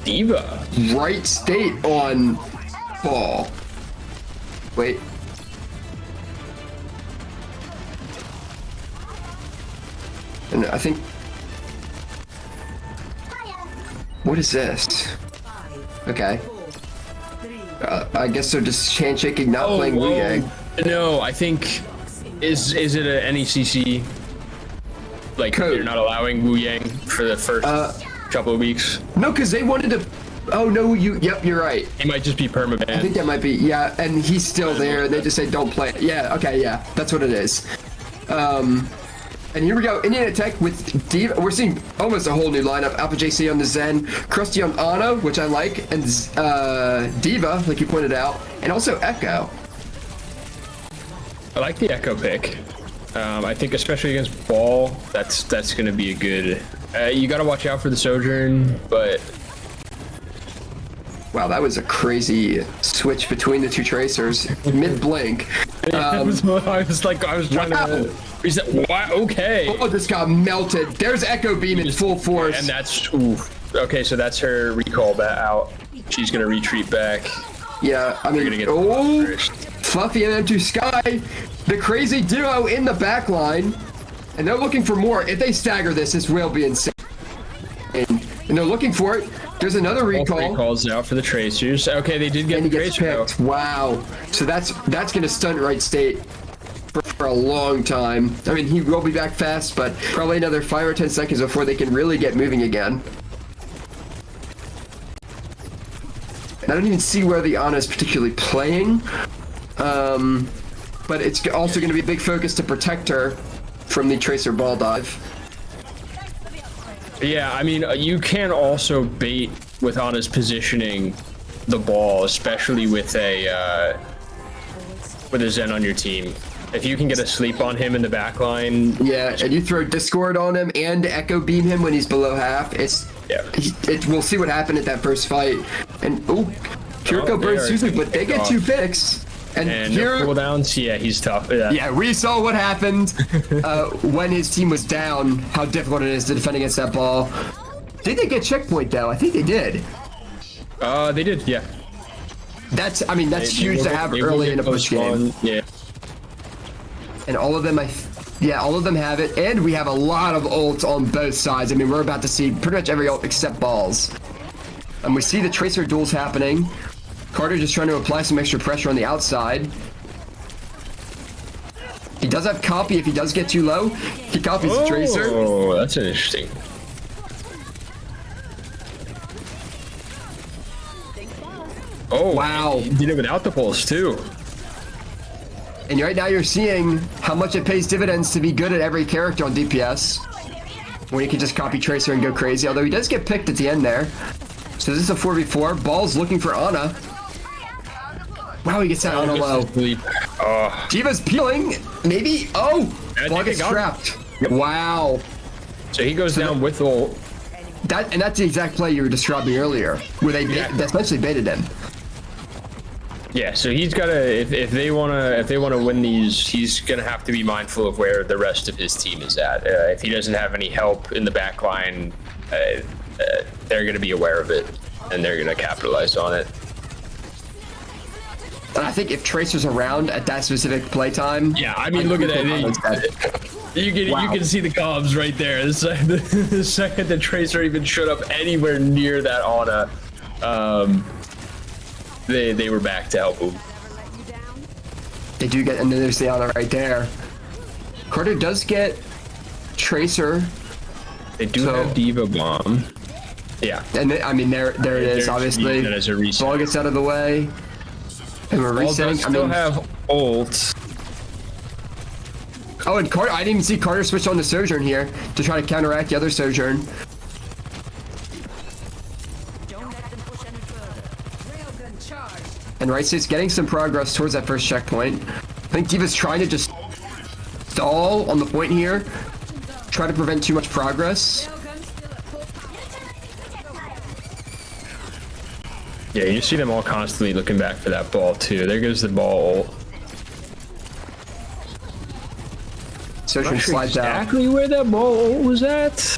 Diva. Wright State on Ball. Wait. And I think... What is this? Okay. I guess they're just handshaking, not playing Wu Yang. No, I think... Is it a NECC? Like, Code. they're not allowing Wu Yang for the first couple of weeks? No, because they wanted to... Oh, no, yep, you're right. He might just be permaban. I think that might be, yeah, and he's still there. They just say don't play it. Yeah, okay, yeah, that's what it is. And here we go, Indian Attack with Diva. We're seeing almost a whole new lineup. Alpha JC on the Zen, Krusty on Ana, which I like, and Diva, like you pointed out, and also Echo. I like the Echo pick. I think especially against Ball, that's going to be a good... you got to watch out for the Sojourn, but... Wow, that was a crazy switch between the two tracers mid-blink. I was trying to reset. Why? Okay. Oh, this got melted. There's Echo Beam in full force. And that's okay. So that's her recall out. She's gonna retreat back. Yeah, I mean, Fluffy and M2 Sky, the crazy duo in the back line, and they're looking for more. If they stagger this will be insane. And they're looking for it. There's another recall. All calls out for the tracers. Okay, they did get the tracer. Wow. So that's gonna stunt Wright State for a long time. I mean, he will be back fast, but probably another 5 or 10 seconds before they can really get moving again. And I don't even see where the Ana is particularly playing, but it's also going to be a big focus to protect her from the tracer ball dive. Yeah, I mean, you can also bait with Ana's positioning the Ball, especially with a Zen on your team. If you can get a sleep on him in the back line. Yeah, and you throw Discord on him and Echo Beam him when he's below half. We'll see what happened at that first fight. And Kiriko burns Suzu, but they get 2 picks. And here, no cooldowns. Yeah, he's tough. Yeah, we saw what happened when his team was down, how difficult it is to defend against that Ball. Did they get checkpoint though? I think they did. They did, yeah. That's huge to have early in a push game. Yeah. And all of them, all of them have it. And we have a lot of ults on both sides. I mean, we're about to see pretty much every ult except Balls. And we see the Tracer duels happening. Carter just trying to apply some extra pressure on the outside. He does have copy if he does get too low. He copies the Tracer. Oh, that's interesting. Oh, wow. He did it without the pulse, too. And right now you're seeing how much it pays dividends to be good at every character on DPS. When you can just copy Tracer and go crazy. Although he does get picked at the end there. So this is a 4v4. Ball's looking for Ana. Wow, he gets that on a low. Diva's peeling. Maybe. Oh! Ball gets trapped. Wow. So he goes down with ult. that's the exact play you were describing earlier, where they essentially baited him. Yeah, so he's got to if they want to win these, he's gonna have to be mindful of where the rest of his team is at. If he doesn't have any help in the back line, they're gonna be aware of it and they're gonna capitalize on it. And I think if Tracer's around at that specific playtime, Yeah, I mean, look at that. You can see the comms right there. The second that Tracer even showed up anywhere near that Ana, they were back to help him. they do get, and then there's the Ana right there. Carter does get Tracer. They do have Diva Bomb. Yeah. And I mean, there it is, obviously. That as a reset. Ball gets out of the way. And we're Ball resetting. does still have ult. Oh, and Carter, I didn't even see Carter switch on to Sojourn here to try to counteract the other Sojourn. And Wright State's getting some progress towards that first checkpoint. I think Diva's trying to just stall on the point here. Try to prevent too much progress. Yeah, you see them all constantly looking back for that ball too. There goes the ball. Sojourn slides out. Exactly where that ball was at.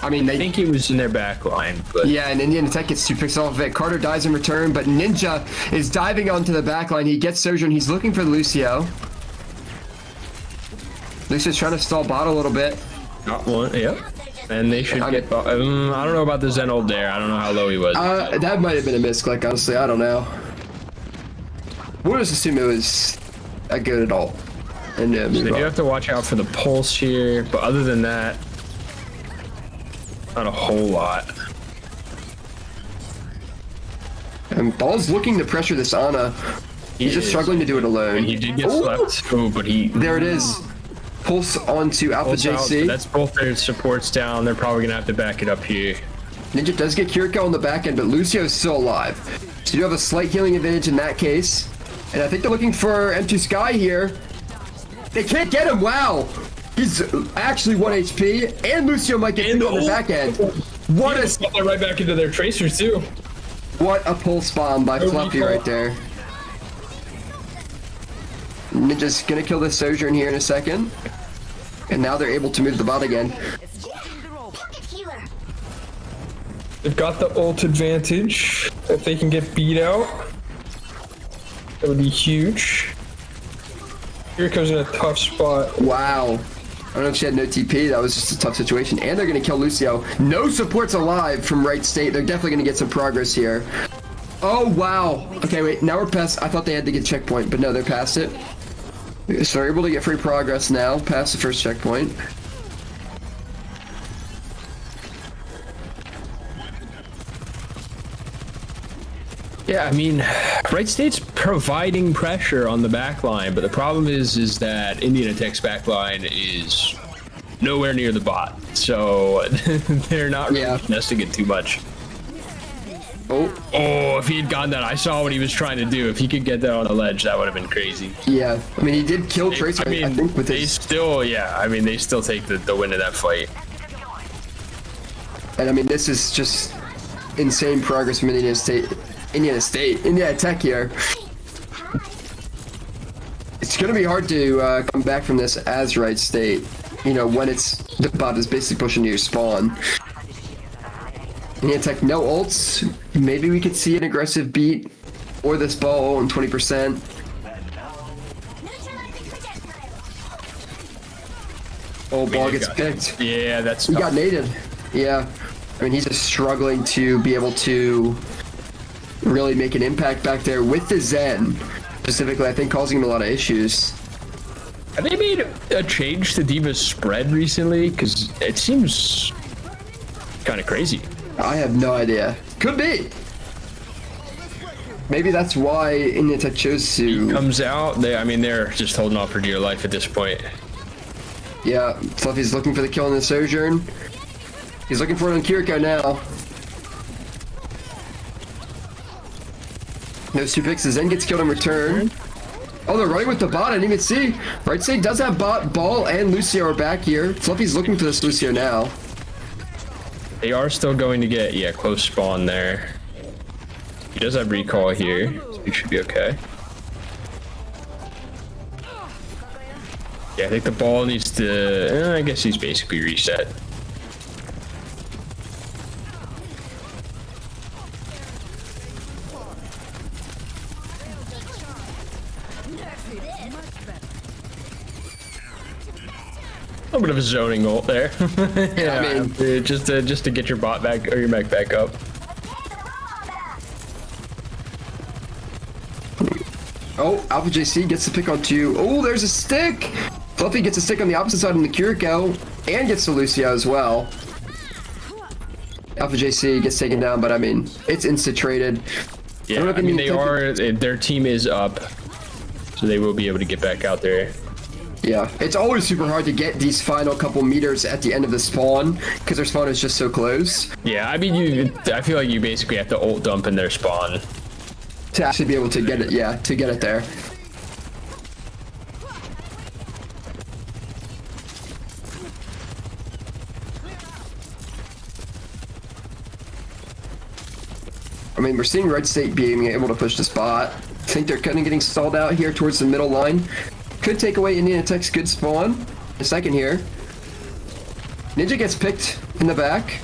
I mean, I think it was in their back line, but yeah, and Indian Tech gets 2 picks off of it. Carter dies in return, but Ninja is diving onto the back line. He gets Sojourn. He's looking for Lucio. Lucio's trying to stall bot a little bit. not one. Yep. And they should get. I don't know about the Zen ult there. I don't know how low he was. That might have been a misclick, honestly. I don't know. We'll just assume it was a good at all. And So they do have to watch out for the pulse here, but other than that, not a whole lot. And Ball's looking to pressure this Ana. He's just struggling to do it alone. He did get slept. Oh, but he. There it is. Pulse onto Alpha Pulse out, JC. that's both their supports down. They're probably gonna have to back it up here. Ninja does get Kiriko on the back end, but Lucio's still alive. So you have a slight healing advantage in that case. And I think they're looking for M2 Sky here. They can't get him. Wow. He's actually 1 HP, and Lucio might get hit on the back end. What a Right back into their tracers too. What a pulse bomb by Fluffy right there. Ninja's gonna kill this Sojourn here in a second. And now they're able to move the bot again. They've got the ult advantage. If they can get beat out, that would be huge. Here comes in a tough spot. Wow. I don't know if she had no TP. That was just a tough situation. And they're going to kill Lucio. No supports alive from Wright State. They're definitely going to get some progress here. Oh, wow. Okay, wait. Now we're past. I thought they had to get checkpoint, but no, they're past it. So they're able to get free progress now, past the first checkpoint. Yeah, I mean, Wright State's providing pressure on the back line, but the problem is that Indiana Tech's back line is nowhere near the bot, so they're not really nesting it too much. Oh, if he had gotten that, I saw what he was trying to do. If he could get that on the ledge, that would have been crazy. yeah. I mean, he did kill Tracer, I think, with they his... still, yeah, I mean, they still take the win of that fight. And I mean, this is just insane progress from Indiana Tech here. It's gonna be hard to come back from this as Wright State. You know, when the bot is basically pushing to your spawn. Indiana Tech, no ults. Maybe we could see an aggressive beat or this ball on 20%. Oh, ball gets picked. Yeah, that's He tough. got naded. Yeah. I mean, he's just struggling to be able to really make an impact back there with the Zen. Specifically, I think causing him a lot of issues. Have they made a change to Diva's spread recently? Because it seems kind of crazy. I have no idea. Could be. Maybe that's why Indiana Tech chose to... Comes out, they're just holding off for dear life at this point. Yeah, Fluffy's looking for the kill on the Sojourn. He's looking for it on Kiriko now. Those 2 picks, the Zen gets killed in return. Oh, they're running with the bot, I didn't even see. Right State does have bot, Ball, and Lucio are back here. Fluffy's looking for this Lucio now. They are still going to get, close spawn there. He does have recall here, so he should be okay. Yeah, I think the ball needs to, I guess he's basically reset. A little bit of a zoning ult there. Yeah, I mean, just to get your bot back or your mech back up. Oh, Alpha JC gets the pick on 2. Oh, there's a stick. Fluffy gets a stick on the opposite side on the Kiriko and gets the Lucio as well. Alpha JC gets taken down, but I mean, it's insta-traded. Yeah, I mean, their team is up, so they will be able to get back out there. Yeah, it's always super hard to get these final couple meters at the end of the spawn because their spawn is just so close. Yeah, I mean, I feel like you basically have to ult dump in their spawn to actually be able to get it, to get it there. I mean, we're seeing Wright State being able to push the spot. I think they're kind of getting stalled out here towards the middle line. Could take away Indiana Tech's good spawn. A second here. Ninja gets picked in the back.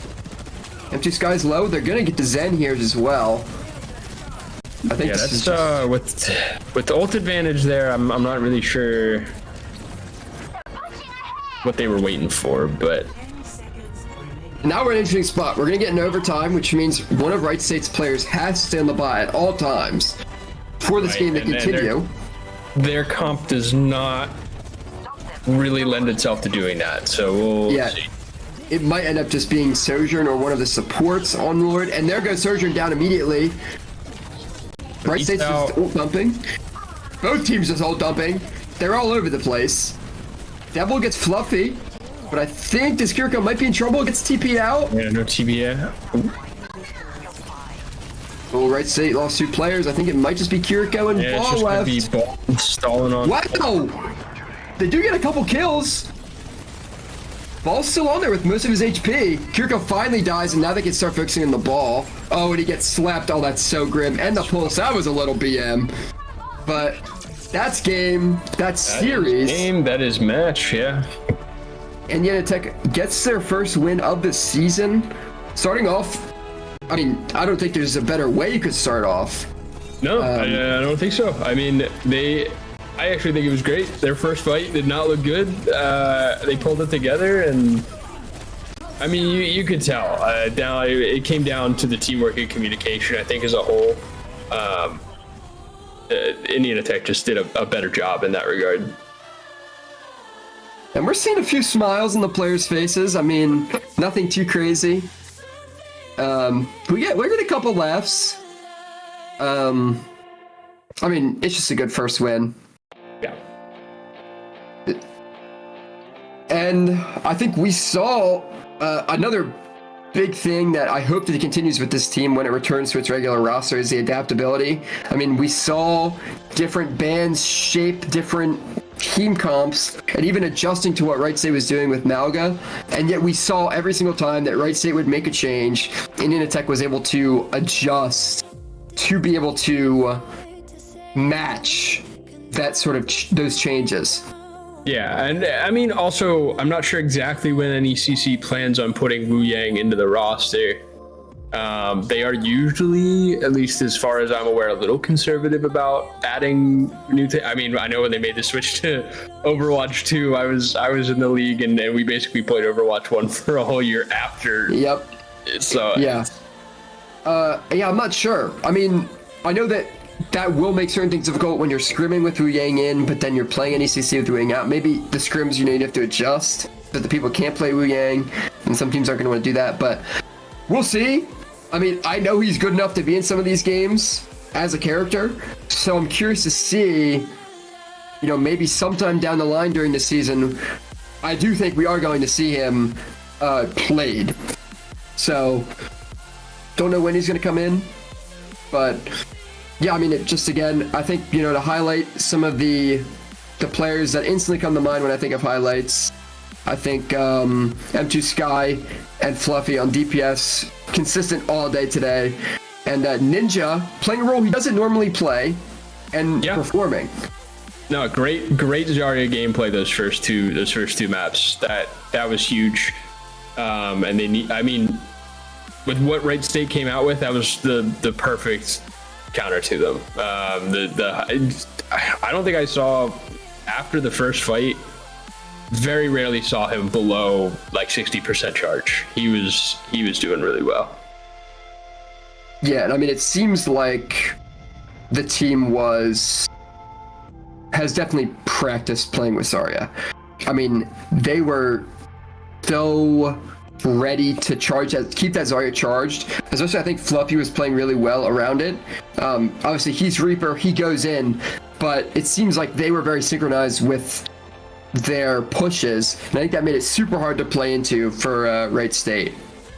Empty Sky's low. They're gonna get to Zen here as well. I think this is just... with the ult advantage there. I'm not really sure what they were waiting for, but now we're in an interesting spot. We're gonna get an overtime, which means one of Wright State's players has to stay on the bot at all times for this game to continue. Their comp does not really lend itself to doing that, so we'll see. It might end up just being Sojourn or one of the supports on Lord, and there goes Sojourn down immediately. Wright State's just ult dumping. Both teams just ult dumping. They're all over the place. Devil gets Fluffy, but I think this Kiriko might be in trouble. Gets TP'd out. Yeah, no TP. Oh, Wright State lost 2 players. I think it might just be Kiriko and Ball left. Be Ball stalling on. Wow! They do get a couple kills. Ball's still on there with most of his HP. Kiriko finally dies, and now they can start focusing on the ball. Oh, and he gets slapped. Oh, that's so grim. And the pulse. That was a little BM. But that's game. That's series. Game. That is match. Yeah. And Indiana Tech gets their first win of the season. Starting off, I mean, I don't think there's a better way you could start off. No, I don't think so. I mean, I actually think it was great. Their first fight did not look good. They pulled it together, and I mean, you could tell. It came down to the teamwork and communication, I think, as a whole. Indiana Tech just did a better job in that regard. And we're seeing a few smiles on the players' faces. I mean, nothing too crazy. We get a couple laughs. I mean, it's just a good first win. Yeah. And I think we saw another big thing that I hope that it continues with this team when it returns to its regular roster is the adaptability. I mean, we saw different bands shape different team comps and even adjusting to what Wright State was doing with Malga, and yet we saw every single time that Wright State would make a change, Indiana Tech was able to adjust to be able to match that sort of those changes. Yeah, and I mean, also, I'm not sure exactly when NECC plans on putting Wu Yang into the roster. They are usually, at least as far as I'm aware, a little conservative about adding new things. I mean, I know when they made the switch to Overwatch 2, I was in the league, and we basically played Overwatch 1 for a whole year after. Yep. So yeah. I'm not sure. I mean, I know that will make certain things difficult when you're scrimming with Wu Yang in, but then you're playing NECC with Wu Yang out. Maybe the scrims, you'd have to adjust that the people can't play Wu Yang, and some teams aren't going to want to do that, but we'll see. I mean, I know he's good enough to be in some of these games as a character, so I'm curious to see, maybe sometime down the line during the season, I do think we are going to see him played. So, don't know when he's going to come in, but yeah, I mean, I think, to highlight some of the players that instantly come to mind when I think of highlights. I think M2 Sky and Fluffy on DPS, consistent all day today. And Ninja playing a role he doesn't normally play and performing. No, great Zarya gameplay those first two maps. That was huge. And they need, I mean, with what Wright State came out with, that was the perfect counter to them. I don't think I saw after the first fight, very rarely saw him below like 60% charge. He was doing really well. Yeah, and I mean, it seems like the team has definitely practiced playing with Zarya. I mean, they were so ready to keep that Zarya charged. Especially, I think Fluffy was playing really well around it. Obviously, he's Reaper, he goes in, but it seems like they were very synchronized with their pushes, and I think that made it super hard to play into for Wright State.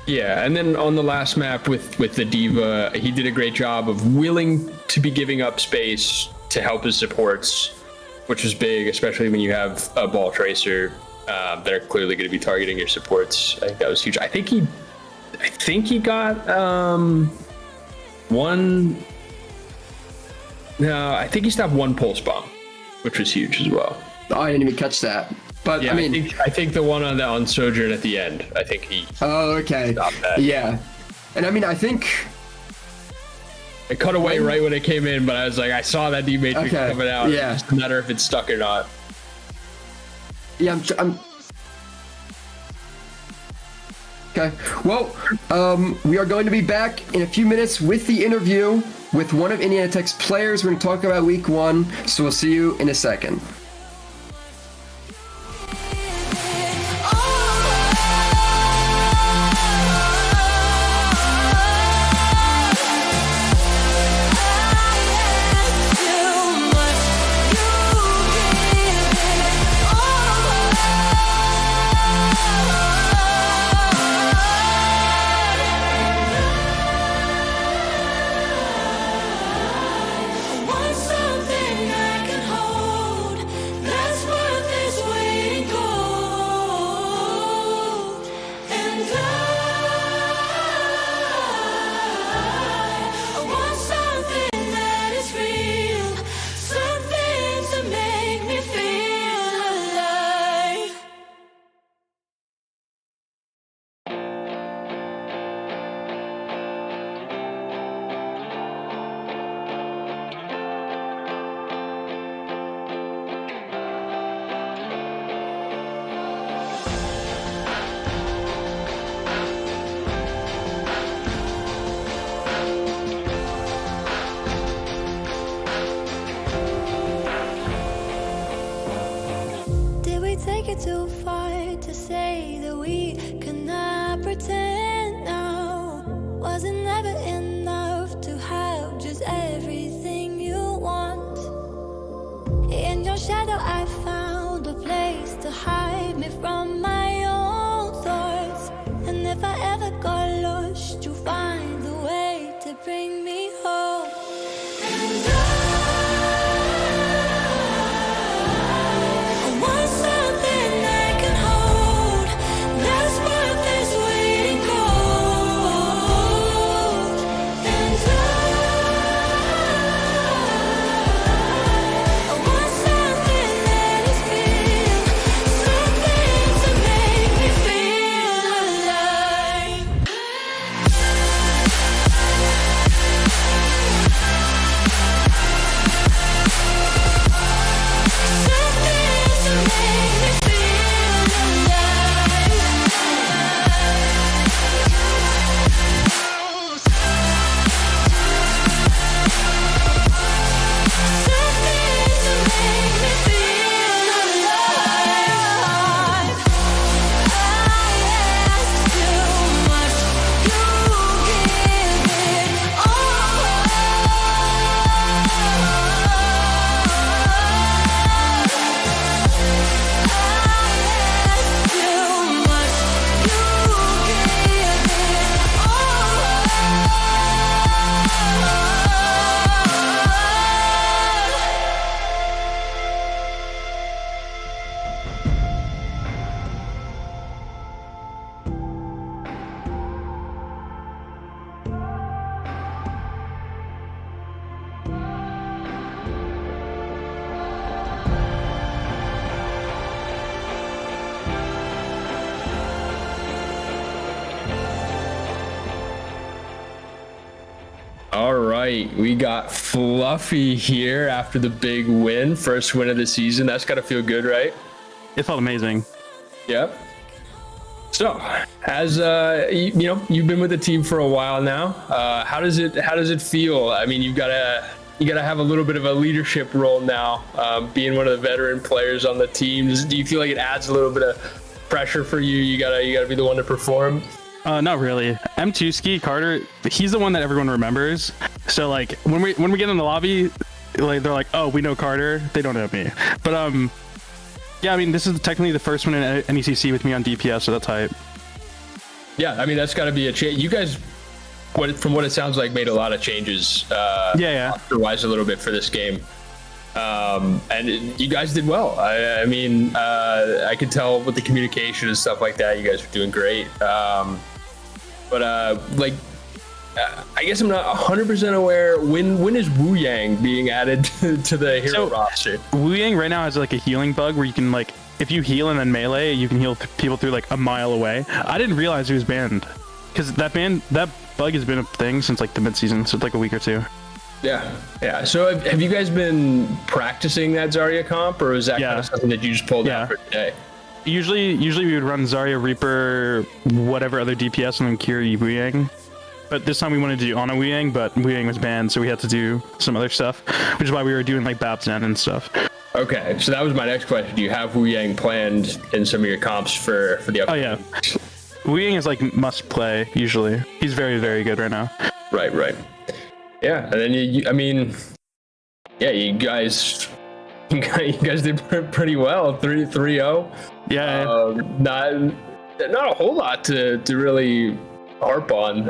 Yeah, and then on the last map with the D.Va, he did a great job of willing to be giving up space to help his supports, which was big, especially when you have a ball tracer. They're clearly going to be targeting your supports. I think that was huge. I think he got one. No, I think he stopped one pulse bomb, which was huge as well. Oh, I didn't even catch that. But yeah, I mean, I think the one on Sojourn at the end. I think he. Oh, okay. Stopped that. Yeah, and I mean, I think it cut away right when it came in, but I was like, I saw that D matrix coming out. Yeah, it's just a matter if it's stuck or not. Yeah, I'm okay. Well, we are going to be back in a few minutes with the interview with one of Indiana Tech's players. We're going to talk about week 1, so we'll see you in a second. Take it too far to say that we cannot pretend now. Was it never enough to have just everything you want? In your shadow I found a place to hide me from my own thoughts. And if I ever got lost, you find a way to bring me home. And to make right. We got Fluffy here after the big win. First win of the season. That's got to feel good, right? It felt amazing. Yep. So, as you've been with the team for a while now. How does it feel? I mean, you gotta have a little bit of a leadership role now, being one of the veteran players on the team. Do you feel like it adds a little bit of pressure for you? You gotta be the one to perform. Not really. M2 Ski Carter, he's the one that everyone remembers. So like when we get in the lobby, like they're like, oh, we know Carter. They don't know me. But yeah, I mean, this is technically the first one in NECC with me on DPS, so that's hype. Yeah, I mean, that's got to be a change. You guys, from what it sounds like, made a lot of changes. Otherwise, a little bit for this game, and you guys did well. I mean, I could tell with the communication and stuff like that, you guys were doing great. I guess I'm not 100% aware. When is Wu Yang being added to the hero roster? Wu Yang right now has like a healing bug where you can like, if you heal and then melee, you can heal people through like a mile away. I didn't realize he was banned because that bug has been a thing since like the mid-season, so it's like a week or two. Yeah. So have you guys been practicing that Zarya comp, or is that kind of something that you just pulled out for today? Usually we would run Zarya, Reaper, whatever other DPS, and then Kiri Wu Yang. But this time we wanted to do Ana Wu Yang, but Wu Yang was banned, so we had to do some other stuff, which is why we were doing like Bab Zen and stuff. Okay, so that was my next question. Do you have Wu Yang planned in some of your comps for the upcoming? Oh yeah, Wu Yang is like must play usually. He's very, very good right now. Right. Yeah, and then you you guys did pretty well. 3-0. Yeah. Not a whole lot to really harp on.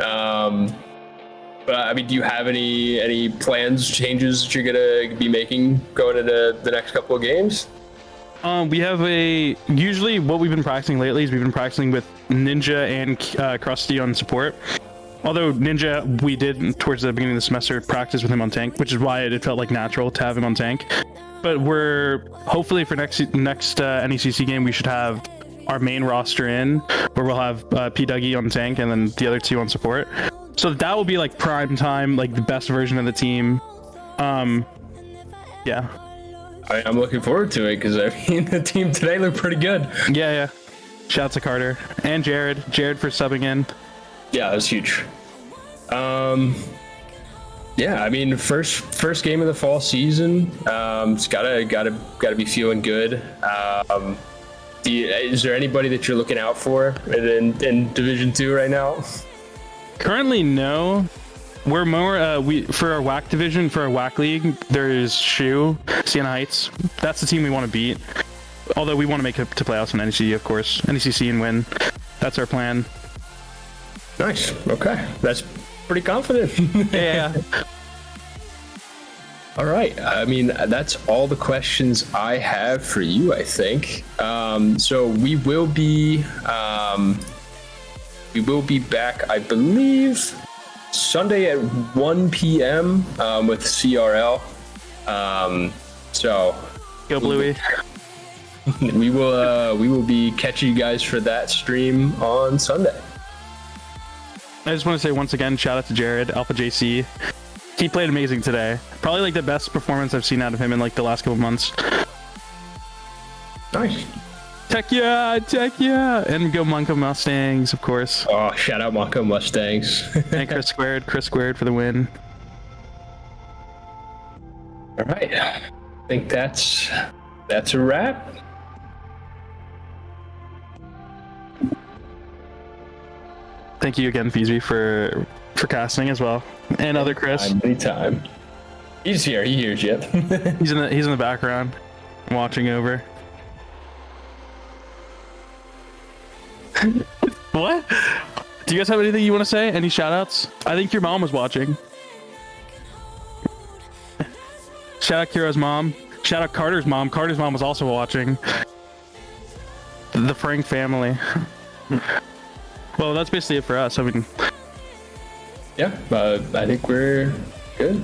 But I mean, do you have any plans, changes that you're gonna be making going into the next couple of games? We have usually what we've been practicing lately is we've been practicing with Ninja and Krusty on support. Although Ninja, we did towards the beginning of the semester practice with him on tank, which is why it felt like natural to have him on tank. But we're hopefully for next NECC game we should have our main roster in, where we'll have P Dougie on tank and then the other two on support. So that will be like prime time, like the best version of the team. Yeah. I'm looking forward to it because I mean the team today looked pretty good. Yeah. Shout out to Carter and Jared for subbing in. Yeah, that was huge. Yeah, I mean first game of the fall season. It's gotta be feeling good. Is there anybody that you're looking out for in Division 2 right now? Currently, no. We're more for our WAC division, for our WAC league. There's Shu, Siena Heights. That's the team we want to beat. Although we want to make it to playoffs in NECC, of course, NECC and win. That's our plan. Nice. Okay, that's pretty confident. Yeah. All right. I mean, that's all the questions I have for you, I think. So we will be back, I believe, Sunday at 1 p.m. With CRL. So Go Bluey. We will be catching you guys for that stream on Sunday. I just want to say once again, shout out to Jared, Alpha JC. He played amazing today. Probably like the best performance I've seen out of him in like the last couple months. Nice. Tech yeah, and go Monko Mustangs, of course. Oh, shout out Monko Mustangs. And Chris Squared for the win. All right, I think that's a wrap. Thank you again, Feasby, for casting as well, and other Chris. Anytime. He's here. He hears you. He's in the background, watching over. What? Do you guys have anything you want to say? Any shout outs? I think your mom was watching. Shout out Kira's mom. Shout out Carter's mom. Carter's mom was also watching. The Frank family. Well, that's basically it for us. I mean, yeah, I think we're good.